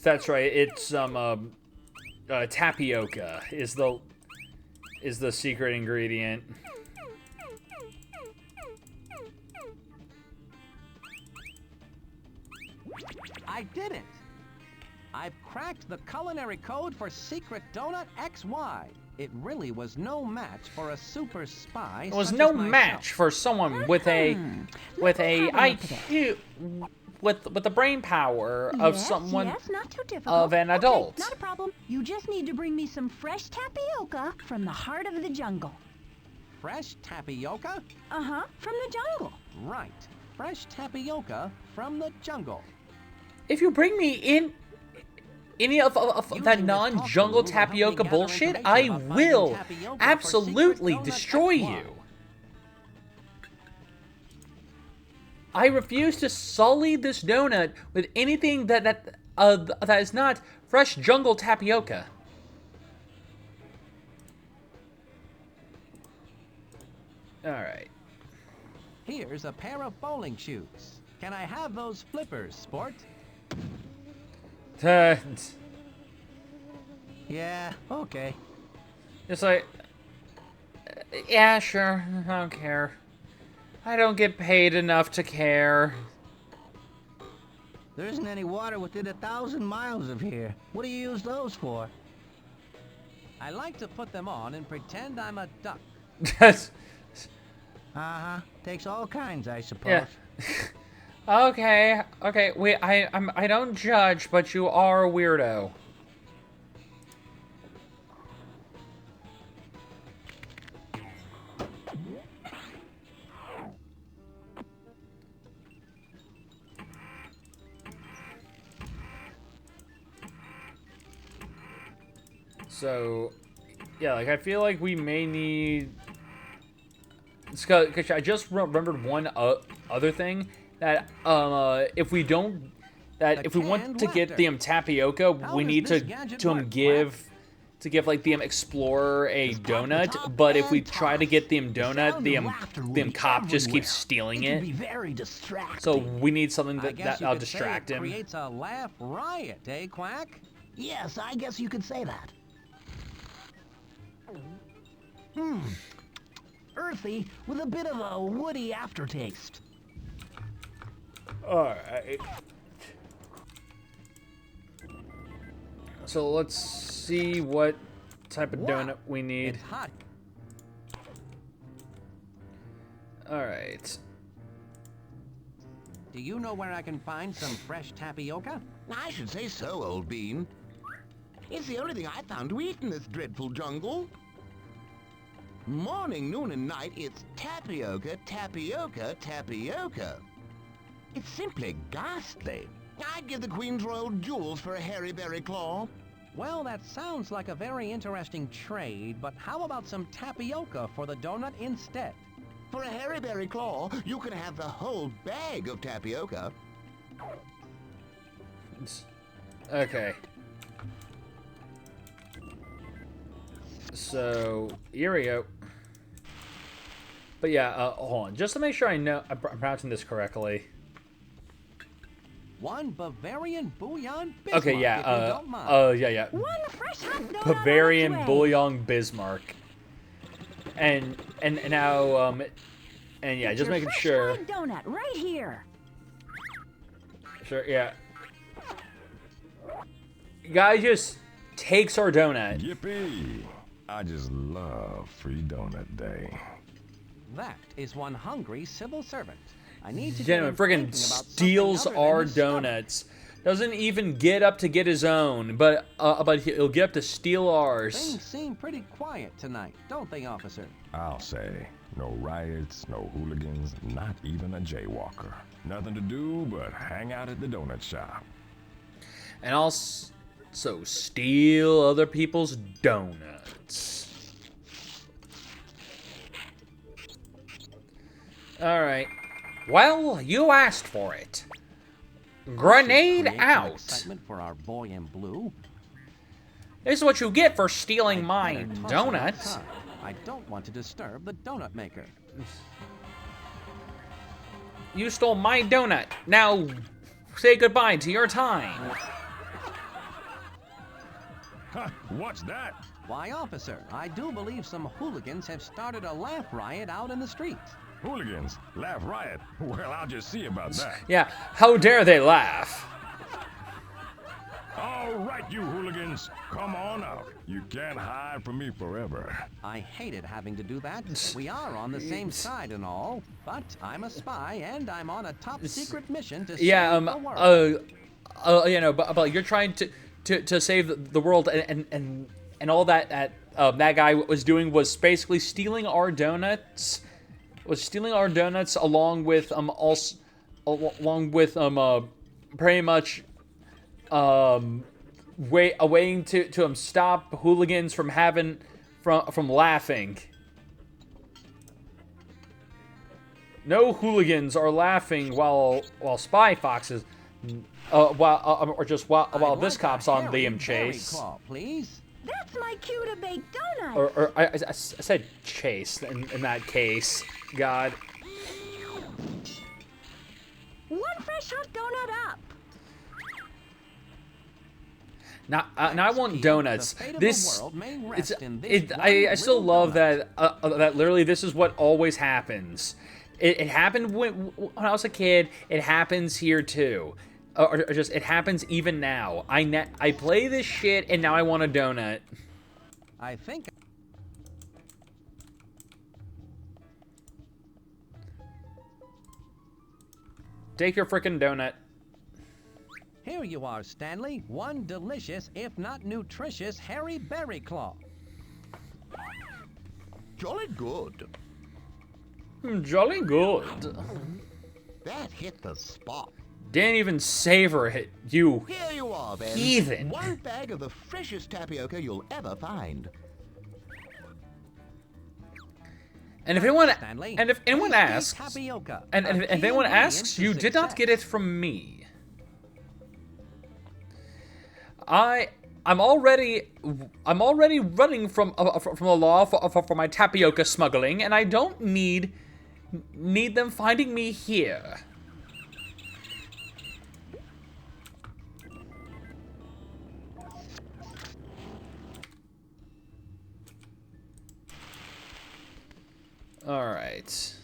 that's right. It's tapioca is the secret ingredient. I did it! I've cracked the culinary code for Secret Donut XY. It really was no match for a super spy. It was such no as myself. match for someone with a IQ with the brain power of someone Yes, not too difficult. of an adult. Okay, not a problem. You just need to bring me some fresh tapioca from the heart of the jungle. Fresh tapioca? Uh-huh, from the jungle. Right. Fresh tapioca from the jungle. If you bring me in any of that non-jungle talk to tapioca me, bullshit, gather I information about will finding tapioca for absolutely Secret Donut destroy XY. you. I refuse to sully this donut with anything that is not fresh jungle tapioca. All right. Here's a pair of bowling shoes. Can I have those flippers, sport? Yeah, okay. It's like, yeah, sure, I don't care. I don't get paid enough to care. There isn't any water within 1,000 miles of here. What do you use those for? I like to put them on and pretend I'm a duck. Uh-huh. Takes all kinds, I suppose. Yeah. Okay. Wait, I don't judge, but you are a weirdo. So, yeah, like I feel like we may need. Because I just remembered one other thing that if we don't, that if we want to get the tapioca, we need to give like the explorer a donut. But if we try to get the donut, the cop just keeps stealing it. Very distracting. So we need something I guess you that'll could say distract it him. creates a laugh riot, eh, Quack? Yes, I guess you could say that. Earthy with a bit of a woody aftertaste. Alright. So let's see what type of donut we need. It's hot. Alright. Do you know where I can find some fresh tapioca? I should say so, old bean. It's the only thing I found to eat in this dreadful jungle. Morning, noon, and night, it's tapioca, tapioca, tapioca. It's simply ghastly. I'd give the Queen's Royal Jewels for a hairy berry claw. Well, that sounds like a very interesting trade, but how about some tapioca for the donut instead? For a hairy berry claw, you can have the whole bag of tapioca. Okay. So, here we go. But yeah, hold on. Just to make sure I'm pronouncing this correctly. One Bavarian bouillon Bismarck, Okay, yeah, if you don't mind. yeah. One fresh hot donut Bavarian on its way. Bouillon Bismarck. And now, and yeah, Get just your making fresh sure. fried donut right here. Sure, yeah. Guy just takes our donut. Yippee! I just love free donut day. That is one hungry civil servant. I need to Gentleman get him friggin' thinking about steals something other than our his stomach. donuts. Doesn't even get up to get his own, but he'll get up to steal ours. Things seem pretty quiet tonight, don't they, officer? I'll say, no riots, no hooligans, not even a jaywalker. Nothing to do but hang out at the donut shop. And also steal other people's donuts. Alright. Well, you asked for it. Grenade Create some out. Excitement for our boy in blue. This is what you get for stealing my Better toss it donuts. outside. I don't want to disturb the donut maker. You stole my donut. Now, say goodbye to your time. Huh, what's that? Why, officer, I do believe some hooligans have started a laugh riot out in the streets. Hooligans? Laugh riot? Well, I'll just see about that. Yeah, how dare they laugh? All right, you hooligans, come on out. You can't hide from me forever. I hated having to do that. We are on the same side and all, but I'm a spy and I'm on a top secret mission to Yeah, save the world. you know, but you're trying to save the world, and all that that guy was doing was basically stealing our donuts. Along with pretty much waiting to stop hooligans from laughing. No hooligans are laughing while Spy Foxes while this cop's on the chase. Claw, please. That's my cue to bake donut. Or I said chase in that case. God. One fresh hot donut up. Now I want donuts. I still love that that literally this is what always happens. It happened when I was a kid. It happens here too. Or just it happens even now. I play this shit and now I want a donut. I think. Take your frickin' donut. Here you are, Stanley. One delicious, if not nutritious, hairy berry claw. Jolly good. Jolly good. That hit the spot. Didn't even savor it, you Here you are, then. heathen. One bag of the freshest tapioca you'll ever find. And if anyone asks, tapioca, and if anyone asks, you did not get it from me. I'm already running from the law for my tapioca smuggling, and I don't need them finding me here. All right.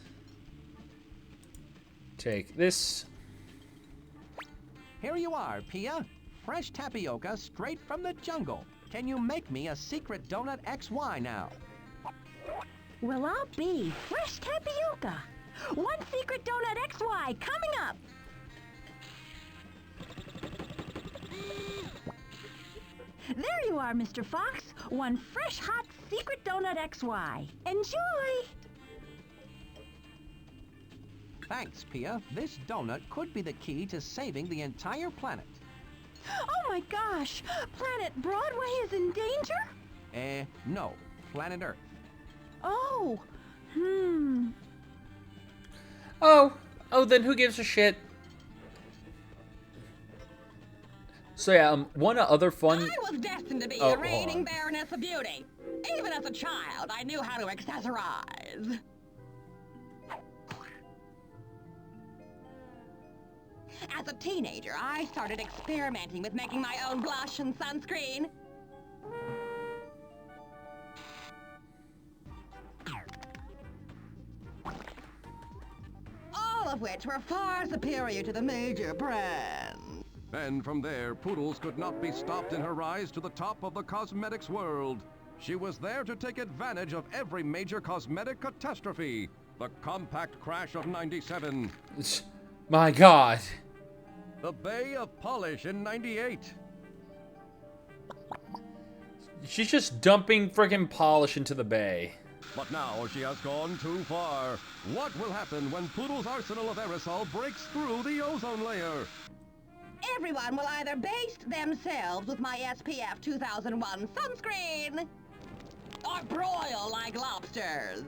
Take this. Here you are, Pia. Fresh tapioca straight from the jungle. Can you make me a secret donut XY now? Well, I'll be fresh tapioca. One secret donut XY coming up. There you are, Mr. Fox. One fresh, hot secret donut XY. Enjoy! Thanks, Pia. This donut could be the key to saving the entire planet. Oh my gosh! Planet Broadway is in danger? No. Planet Earth. Oh. Oh, then who gives a shit? So yeah, one other fun... I was destined to be the reigning Baroness of Beauty. Even as a child, I knew how to accessorize. As a teenager, I started experimenting with making my own blush and sunscreen. All of which were far superior to the major brands. And from there, Poodles could not be stopped in her rise to the top of the cosmetics world. She was there to take advantage of every major cosmetic catastrophe. The compact crash of '97. My God. The Bay of Polish in '98. She's just dumping friggin' polish into the bay. But now she has gone too far. What will happen when Poodle's arsenal of aerosol breaks through the ozone layer? Everyone will either baste themselves with my SPF 2001 sunscreen, or broil like lobsters.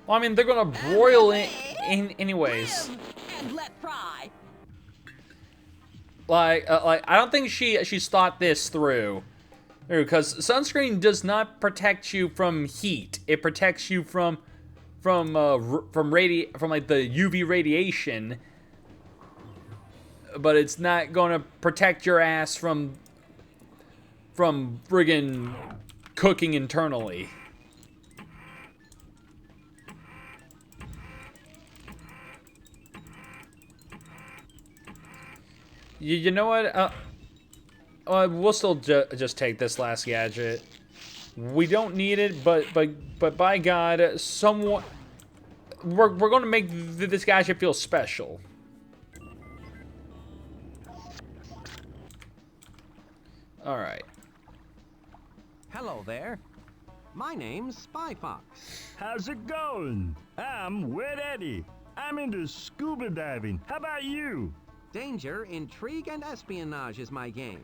Well, I mean, they're gonna broil it in anyways. Live and let fry. Like I don't think she's thought this through. Because sunscreen does not protect you from heat. It protects you from like the UV radiation, but it's not going to protect your ass from friggin' cooking internally. You know what? We'll still just take this last gadget. We don't need it, but by God, someone we're going to make this gadget feel special. All right. Hello there. My name's Spy Fox. How's it going? I'm Wet Eddie. I'm into scuba diving. How about you? Danger, intrigue, and espionage is my game.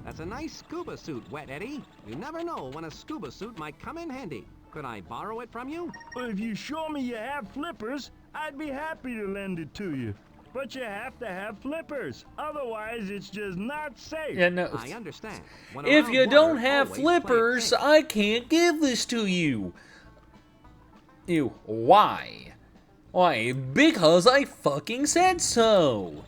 That's a nice scuba suit, Wet Eddie. You never know when a scuba suit might come in handy. Could I borrow it from you? Well, if you show me you have flippers, I'd be happy to lend it to you. But you have to have flippers. Otherwise, it's just not safe. Yeah, no. I understand. If you don't have flippers, I can't give this to you. Ew, why? Why? Because I fucking said so.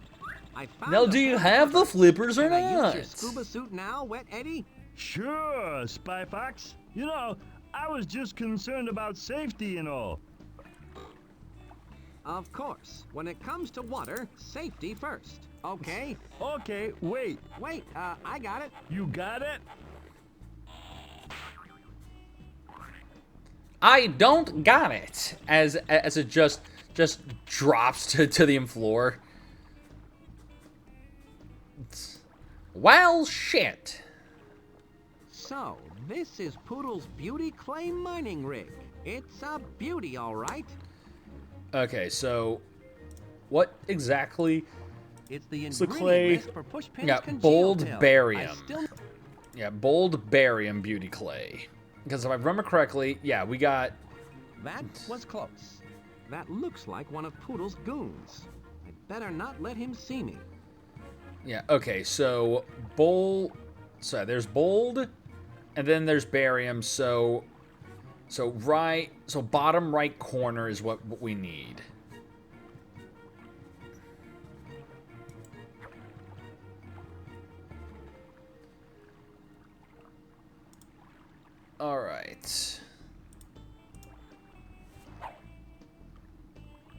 Now, do you have the flippers or Can I use not? your scuba suit now, Wet Eddie? Sure, Spy Fox. You know, I was just concerned about safety and all. Of course. When it comes to water, safety first. Okay? Okay, wait. Wait, I got it. You got it? I don't got it. As it just drops to the floor. Well, shit. So, this is Poodle's beauty clay mining rig. It's a beauty, all right. Okay, so what exactly? It's the the clay. for Pushpin's Yeah, congeal bold pill. barium. I still... Yeah, bold barium beauty clay. Because if I remember correctly, yeah, we got. That was close. That looks like one of Poodle's goons. I'd better not let him see me. Yeah. Okay. So So there's bold, and then there's barium. So bottom right corner is what we need. All right.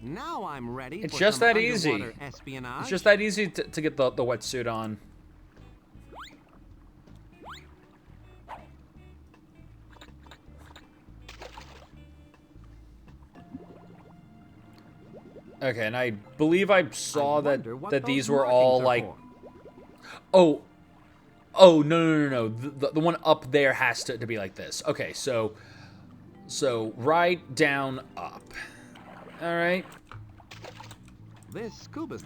Now I'm ready. It's for just some that easy. underwater espionage. It's just that easy to get the wetsuit on. Okay, and I believe I saw that these were all like. Oh, no. The one up there has to be like this. Okay, so right down up. All right. This scuba.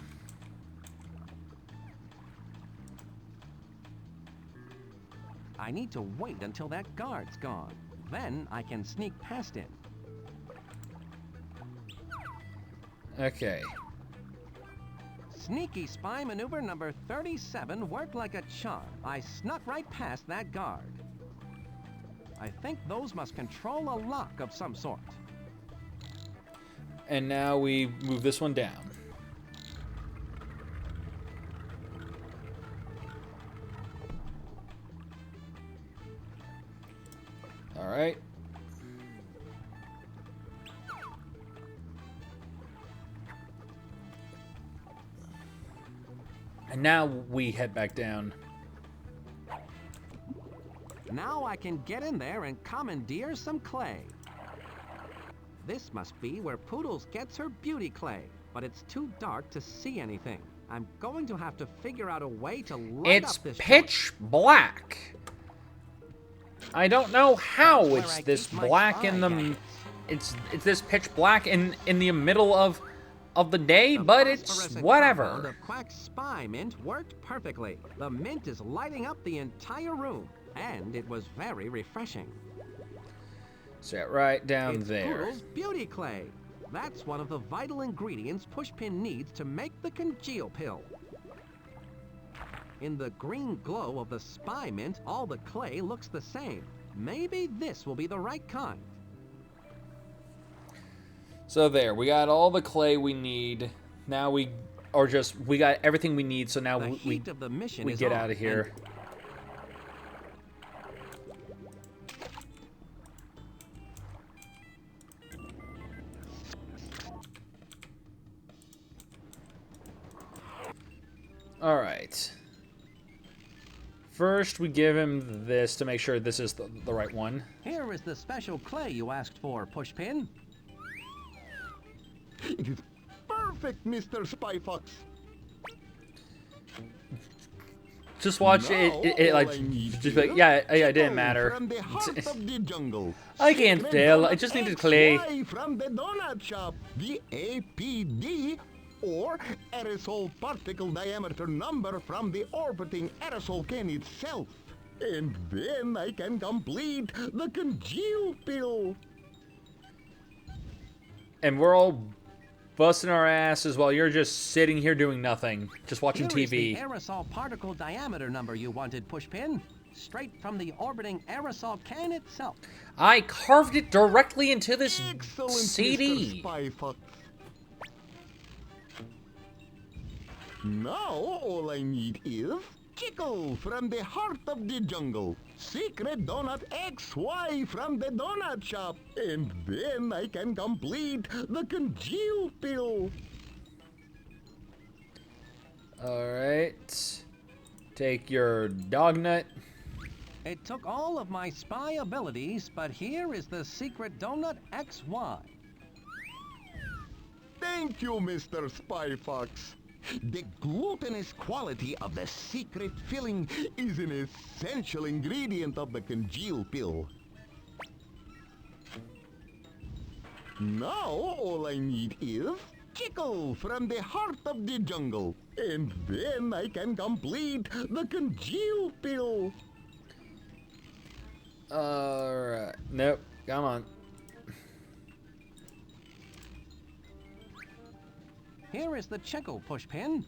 I need to wait until that guard's gone. Then I can sneak past him. Okay. Sneaky spy maneuver number 37 worked like a charm. I snuck right past that guard. I think those must control a lock of some sort. And now we move this one down. All right. And now we head back down. Now I can get in there and commandeer some clay. This must be where Poodles gets her beauty clay, but it's too dark to see anything. I'm going to have to figure out a way to light It's up this pitch black. I don't know how it's this black in the. It's this pitch black in the middle of the day, but it's phosphorescent whatever. compound of Quack's spy mint worked perfectly. The mint is lighting up the entire room, and it was very refreshing. Set right down It's there. Poodle's beauty clay. That's one of the vital ingredients Pushpin needs to make the congeal pill. In the green glow of the spy mint, all the clay looks the same. Maybe this will be the right kind. So there, we got all the clay we need. Now we got everything we need. So now we get out of here. All right. First, we give him this to make sure this is the right one. Here is the special clay you asked for, Pushpin. It is perfect, Mr. Spy Fox. Just watch it like, just like, yeah, it didn't matter. From the heart of the jungle. I can't tell. I just needed clay. From the donut shop, the APD, or aerosol particle diameter number from the orbiting aerosol can itself. And then I can complete the congeal pill. And we're all busting our asses while you're just sitting here doing nothing, just watching Here TV. Is the aerosol particle diameter number you wanted, Pushpin. Straight from the orbiting aerosol can itself. I carved it directly into this CD. Mr. Spy Fox. Now all I need is Chickle from the heart of the jungle, Secret Donut XY from the donut shop, and then I can complete the congeal pill. Alright. Take your dog nut. It took all of my spy abilities, but here is the Secret Donut XY. Thank you, Mr. Spy Fox. The glutinous quality of the secret filling is an essential ingredient of the congeal pill. Now all I need is Chickle from the heart of the jungle, and then I can complete the congeal pill. Alright. Nope. Come on. Here is the Chickle, Pushpin.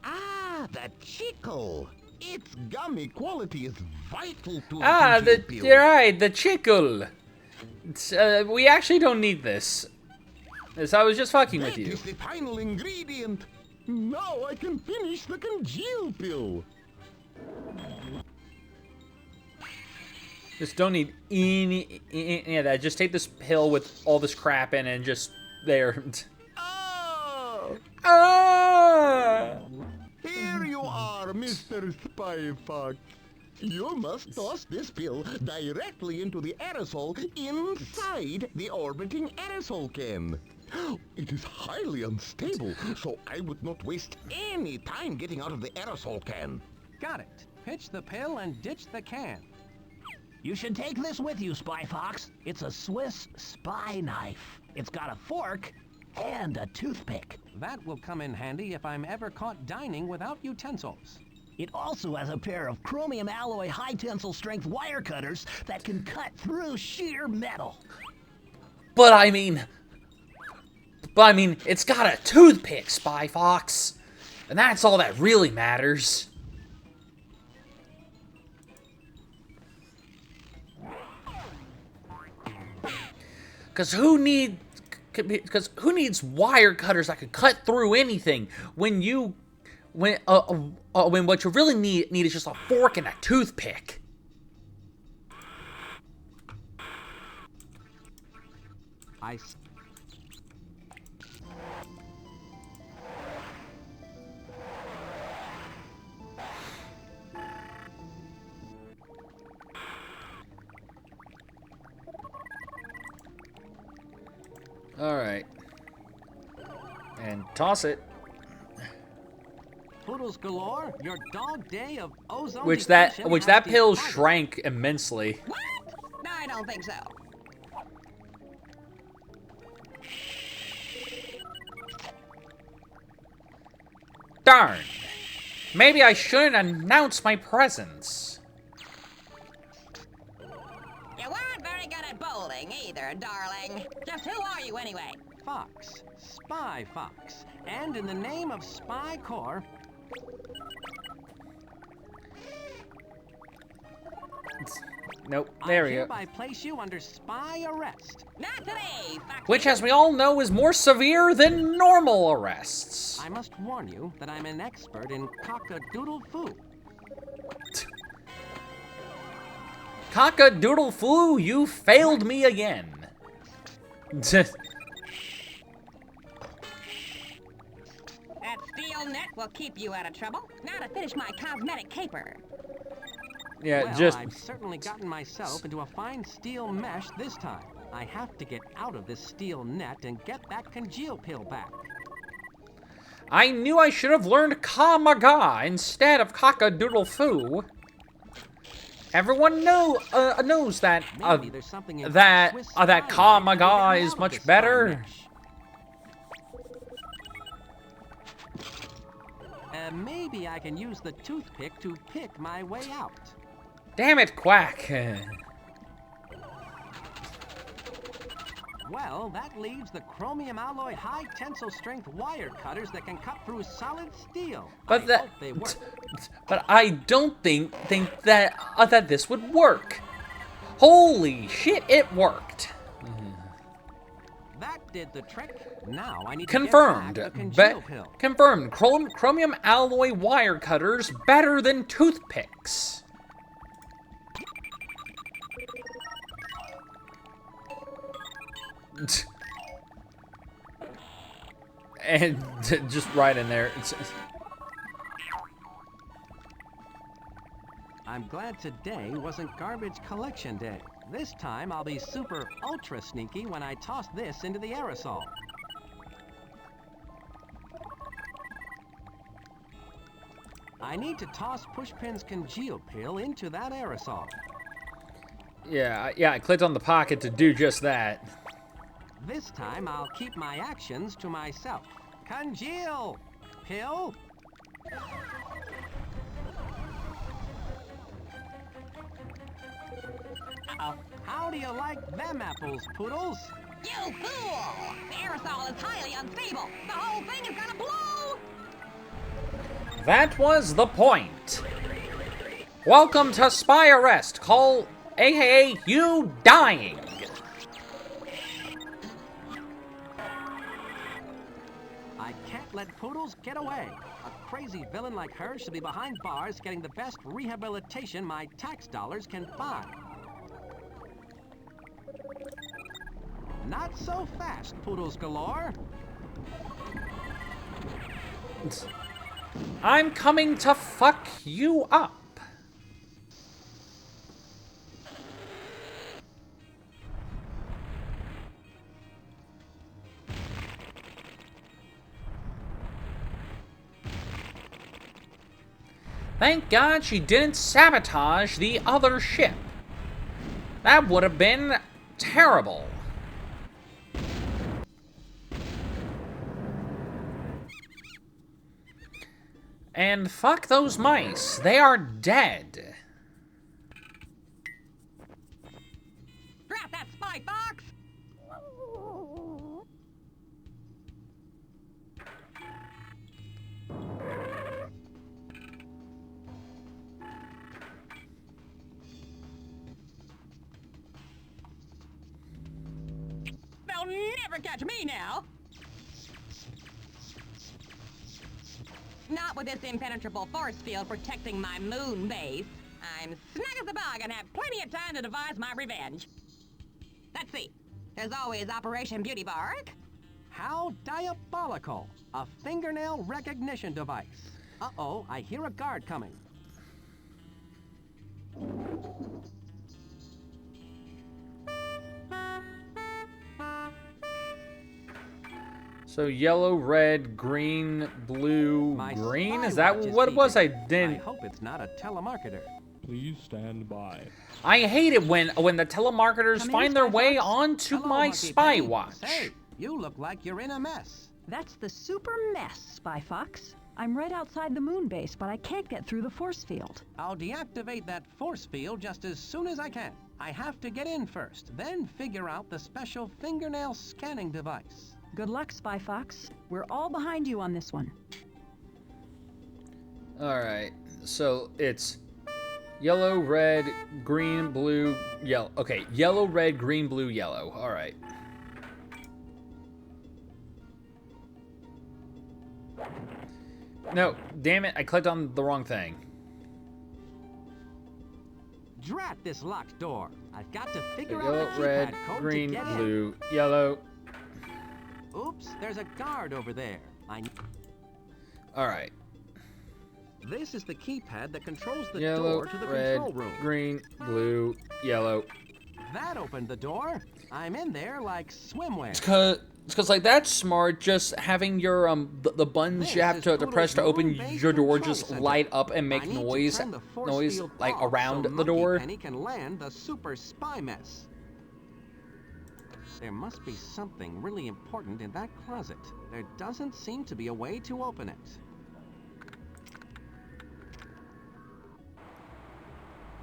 Ah, the Chickle. Its gummy quality is vital to the pill. you're right, the Chickle. We actually don't need this. I was just fucking with you. That is the final ingredient. Now I can finish the congeal pill. Just don't need any of that. Just take this pill with all this crap in and just there. Ah! Here you are, Mr. Spy Fox. You must toss this pill directly into the aerosol inside the orbiting aerosol can. It is highly unstable, so I would not waste any time getting out of the aerosol can. Got it. Pitch the pill and ditch the can. You should take this with you, Spy Fox. It's a Swiss spy knife. It's got a fork and a toothpick. That will come in handy if I'm ever caught dining without utensils. It also has a pair of chromium alloy high tensile strength wire cutters that can cut through sheer metal. But I mean, it's got a toothpick, Spy Fox. And that's all that really matters. Because who needs wire cutters that could cut through anything when what you really need is just a fork and a toothpick? All right. And toss it. Poodles galore, your dog day of ozone. Which that pill shrank immensely. What? No, I don't think so. Darn. Maybe I shouldn't announce my presence. You weren't very good at bowling either, darling. Just who are you anyway? Fox. Spy Fox. And in the name of Spy Corps, Nope, there we go. I hereby place you under spy arrest. Not today, Foxy. Which, as we all know, is more severe than normal arrests. I must warn you that I'm an expert in cock-a-doodle-foo. Cock-a-doodle-foo, you failed me again. That steel net will keep you out of trouble. Now to finish my cosmetic caper. Yeah, Well, just... I've certainly gotten myself into a fine steel mesh this time. I have to get out of this steel net and get that congeal pill back. I knew I should have learned Ka-Maga instead of Cock-a-Doodle-Foo. Everyone knows that Maybe there's something in that Swiss Ka-Maga spy is out much this fine better. mesh. Maybe I can use the toothpick to pick my way out. Damn it, Quack. Well, that leaves the chromium alloy high tensile strength wire cutters that can cut through solid steel. But I hope they work. But I don't think that that this would work. Holy shit, it worked. That did the trick. Now I need Confirmed. to get back the congeal pill. Confirmed. Chromium alloy wire cutters better than toothpicks. And just right in there. I'm glad today wasn't garbage collection day. This time I'll be super ultra sneaky when I toss this into the aerosol. I need to toss Pushpin's congeal pill into that aerosol. Yeah, I clicked on the pocket to do just that. This time I'll keep my actions to myself. Congeal! Pill? How do you like them apples, Poodles? You fool! The aerosol is highly unstable. The whole thing is gonna blow! That was the point. Welcome to Spy Arrest. Call AKA you dying. I can't let Poodles get away. A crazy villain like her should be behind bars getting the best rehabilitation my tax dollars can buy. Not so fast, Poodles galore. I'm coming to fuck you up. Thank God she didn't sabotage the other ship. That would have been terrible. And fuck those mice. They are dead. Drat that spy fox! They'll never catch me now! Not with this impenetrable force field protecting my moon base. I'm snug as a bug and have plenty of time to devise my revenge. Let's see. There's always Operation Beauty Bark. How diabolical! A fingernail recognition device. Uh-oh, I hear a guard coming. So yellow, red, green, blue, green? Is that what it was? I didn't... I hope it's not a telemarketer. Please stand by. I hate it when the telemarketers find their way onto my spy watch. Say, you look like you're in a mess. That's the super mess, Spy Fox. I'm right outside the moon base, but I can't get through the force field. I'll deactivate that force field just as soon as I can. I have to get in first, then figure out the special fingernail scanning device. Good luck, Spy Fox. We're all behind you on this one. Alright, so it's yellow, red, green, blue, yellow. Okay, yellow, red, green, blue, yellow. Alright. No, damn it, I clicked on the wrong thing. Drat this locked door. I've got to figure out Yellow, a keypad red, code green, to get blue, yellow. in. Oops, there's a guard over there. Alright. This is the keypad that controls the Yellow, door to the red, control room. green, blue, yellow. That opened the door. I'm in there like swimwear. It's cause like that's smart. Just having your the buttons you have to press to open your door just light up and make noise like around the door. Penny can land the super spy mess. There must be something really important in that closet. There doesn't seem to be a way to open it.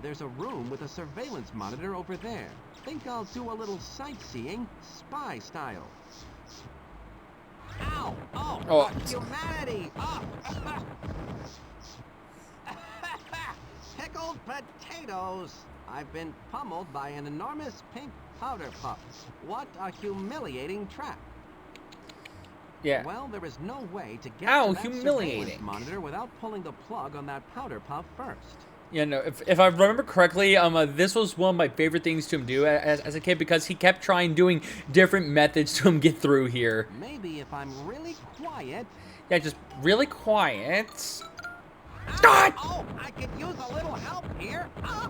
There's a room with a surveillance monitor over there. Think I'll do a little sightseeing, spy style. Ow! Oh! Humanity! Oh. Pickled potatoes! I've been pummeled by an enormous pink powder puff. What a humiliating trap. Yeah. Well, there is no way to get Ow, to that humiliating. surveillance monitor without pulling the plug on that powder puff first. Yeah, no, if I remember correctly, this was one of my favorite things to him do as a kid because he kept trying doing different methods to him get through here. Maybe if I'm really quiet. Yeah, just really quiet. Ah! Oh, I could use a little help here. Ah!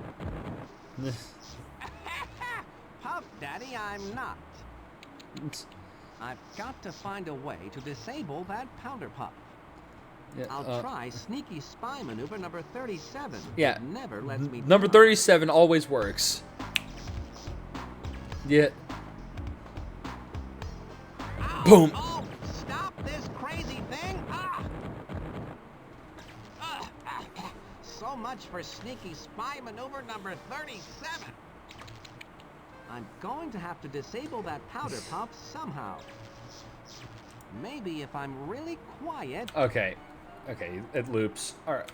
Puff Daddy, I'm not. I've got to find a way to disable that powder puff. Yeah, I'll try sneaky spy maneuver number 37. Yeah. It never lets me Number 37 always works. Yeah. Ow! Boom. Oh, stop this crazy thing. Ah! So much for sneaky spy maneuver number 37. I'm going to have to disable that powder puff somehow. Maybe if I'm really quiet. Okay. Okay, it loops. Alright.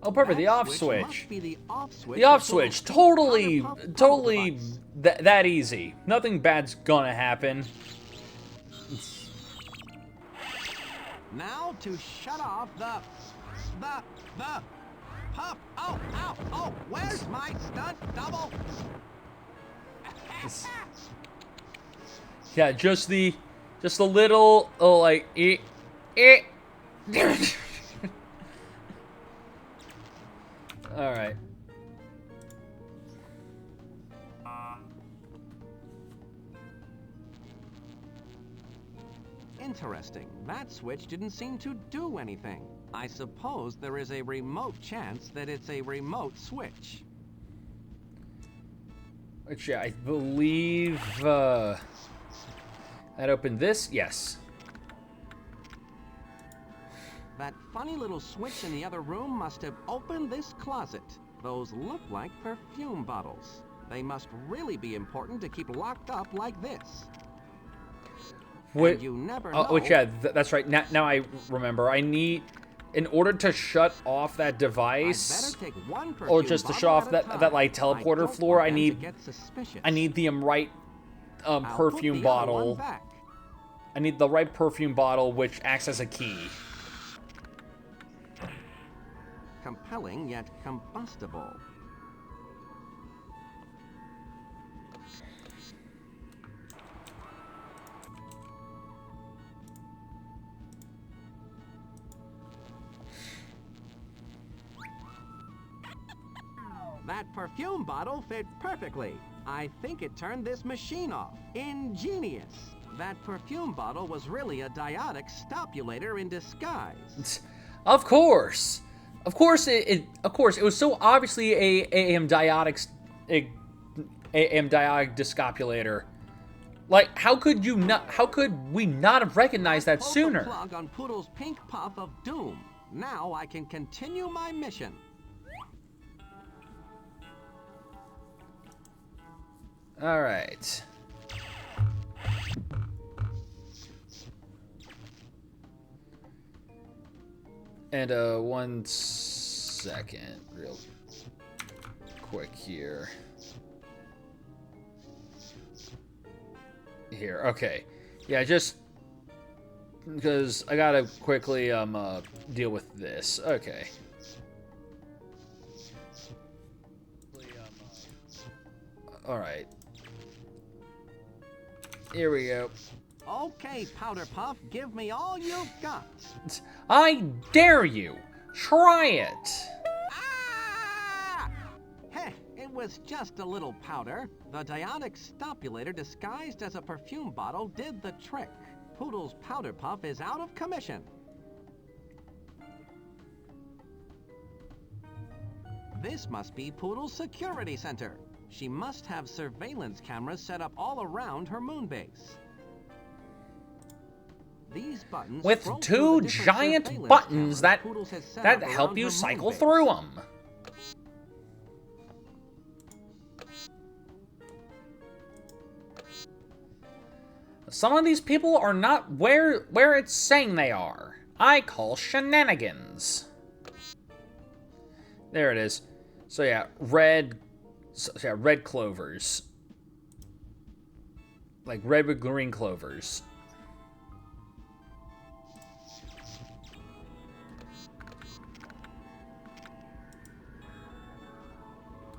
Oh, perfect. The off switch. Must be the off switch. The off switch. Totally that easy. Nothing bad's gonna happen. Now to shut off the puff. Oh, ow, oh, where's my stunt double? Yeah, just the little like All right. Interesting. That switch didn't seem to do anything. I suppose there is a remote chance that it's a remote switch. Which, yeah, I believe that opened this. Yes. That funny little switch in the other room must have opened this closet. Those look like perfume bottles. They must really be important to keep locked up like this. What? You never know. Which, yeah, that's right. Now I remember. I need, in order to shut off that device, or just to shut off that like teleporter floor, I need the right perfume bottle. I need the right perfume bottle, which acts as a key. Compelling yet combustible. That perfume bottle fit perfectly. I think it turned this machine off. Ingenious. That perfume bottle was really a diotic stopulator in disguise. Of course. Of course it was so obviously a diotic discopulator. Like, how could we not have recognized that sooner? Plug on Poodle's pink puff of doom. Now I can continue my mission. All right. And 1 second, real quick here. Here, okay. Yeah, just because I gotta quickly deal with this. Okay. All right. Here we go. Okay, Powder Puff, give me all you've got. I dare you. Try it. Heh, it was just a little powder. The Dionic Stopulator disguised as a perfume bottle did the trick. Poodle's Powder Puff is out of commission. This must be Poodle's security center. She must have surveillance cameras set up all around her moon base. These buttons with scroll 2 through the different giant surveillance buttons cameras that Poodles has set that up help around you her cycle moon base. through them. Some of these people are not where it's saying they are. I call shenanigans. There it is. So yeah, red clovers. Like red with green clovers.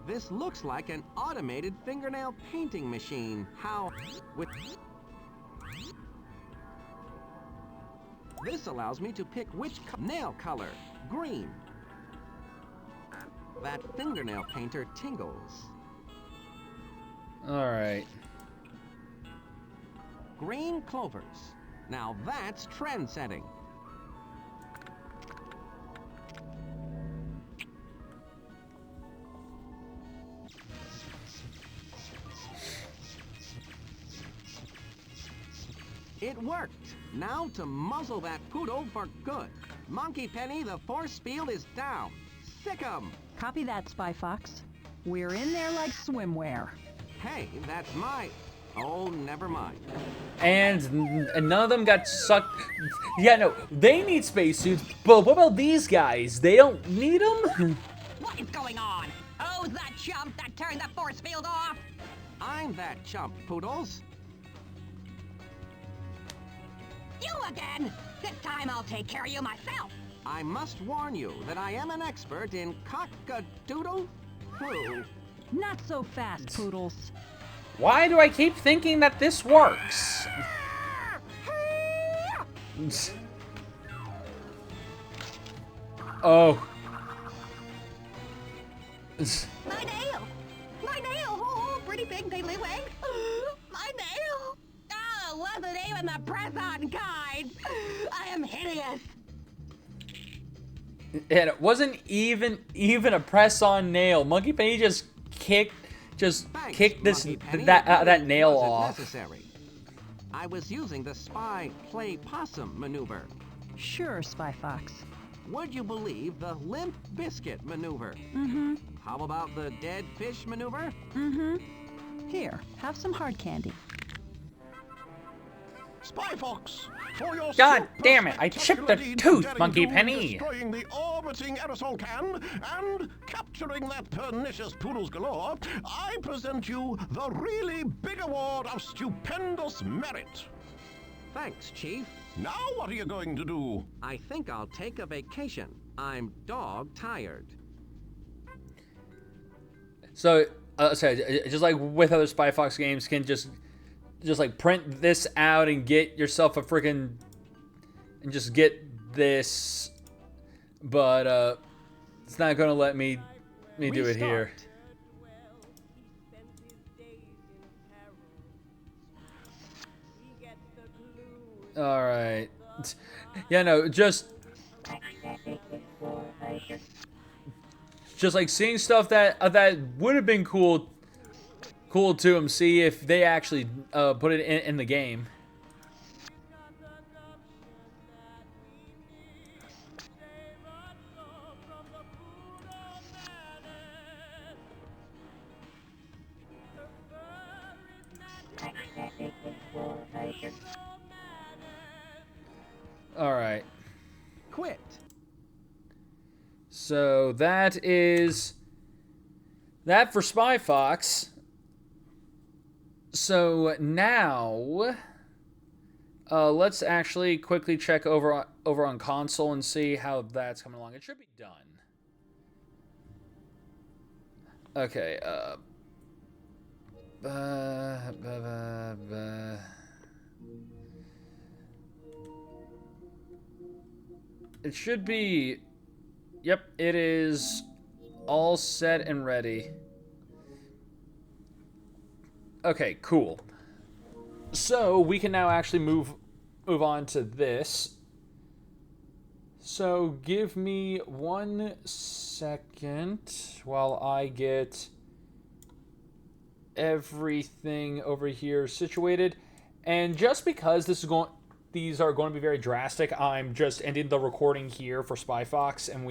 This looks like an automated fingernail painting machine. How? With this allows me to pick which nail color. Green. That fingernail painter tingles. All right. Green clovers. Now that's trend setting. It worked. Now to muzzle that poodle for good. Monkey Penny, the force field is down. Sick 'em. Copy that, Spy Fox. We're in there like swimwear. Hey, that's my... Oh, never mind. And none of them got sucked. Yeah, no, they need spacesuits, but what about these guys? They don't need them? What is going on? Who's that chump that turned the force field off? I'm that chump, Poodles. You again? This time I'll take care of you myself. I must warn you that I am an expert in cock-a-doodle-poo. Not so fast, Poodles. Why do I keep thinking that this works? Oh. My nail! My nail! Oh, pretty big daily wing. My nail! Oh, wasn't even the press-on kind. I am hideous. And it wasn't even a press-on nail. Monkey Penny just kicked that nail off. Necessary. I was using the spy play possum maneuver. Sure, Spy Fox. Would you believe the limp biscuit maneuver? Mm-hmm. How about the dead fish maneuver? Mm-hmm. Here, have some hard candy. Spy Fox, for your God damn it, I chipped a tooth, Monkey Penny! Destroying the orbiting aerosol can and capturing that pernicious Poodles galore, I present you the really big award of stupendous merit. Thanks, Chief. Now what are you going to do? I think I'll take a vacation. I'm dog tired. So, just like with other Spy Fox games, can just like print this out and get yourself a freaking and just get this, but it's not gonna let me do it here. All right. Yeah, no, just like seeing stuff that would have been cool to them. See if they actually put it in the game. All right. Quit. So that is that for Spy Fox. So now, let's actually quickly check over on console and see how that's coming along. It should be done. Okay. It should be. Yep, it is all set and ready. Okay, cool. So we can now actually move on to this. So give me 1 second while I get everything over here situated. And just because these are going to be very drastic, I'm just ending the recording here for Spy Fox, and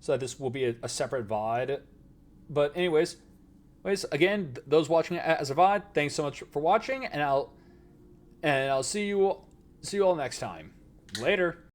so that this will be a separate VOD. But anyways, again, those watching it as a VOD, thanks so much for watching, and I'll see you all next time. Later.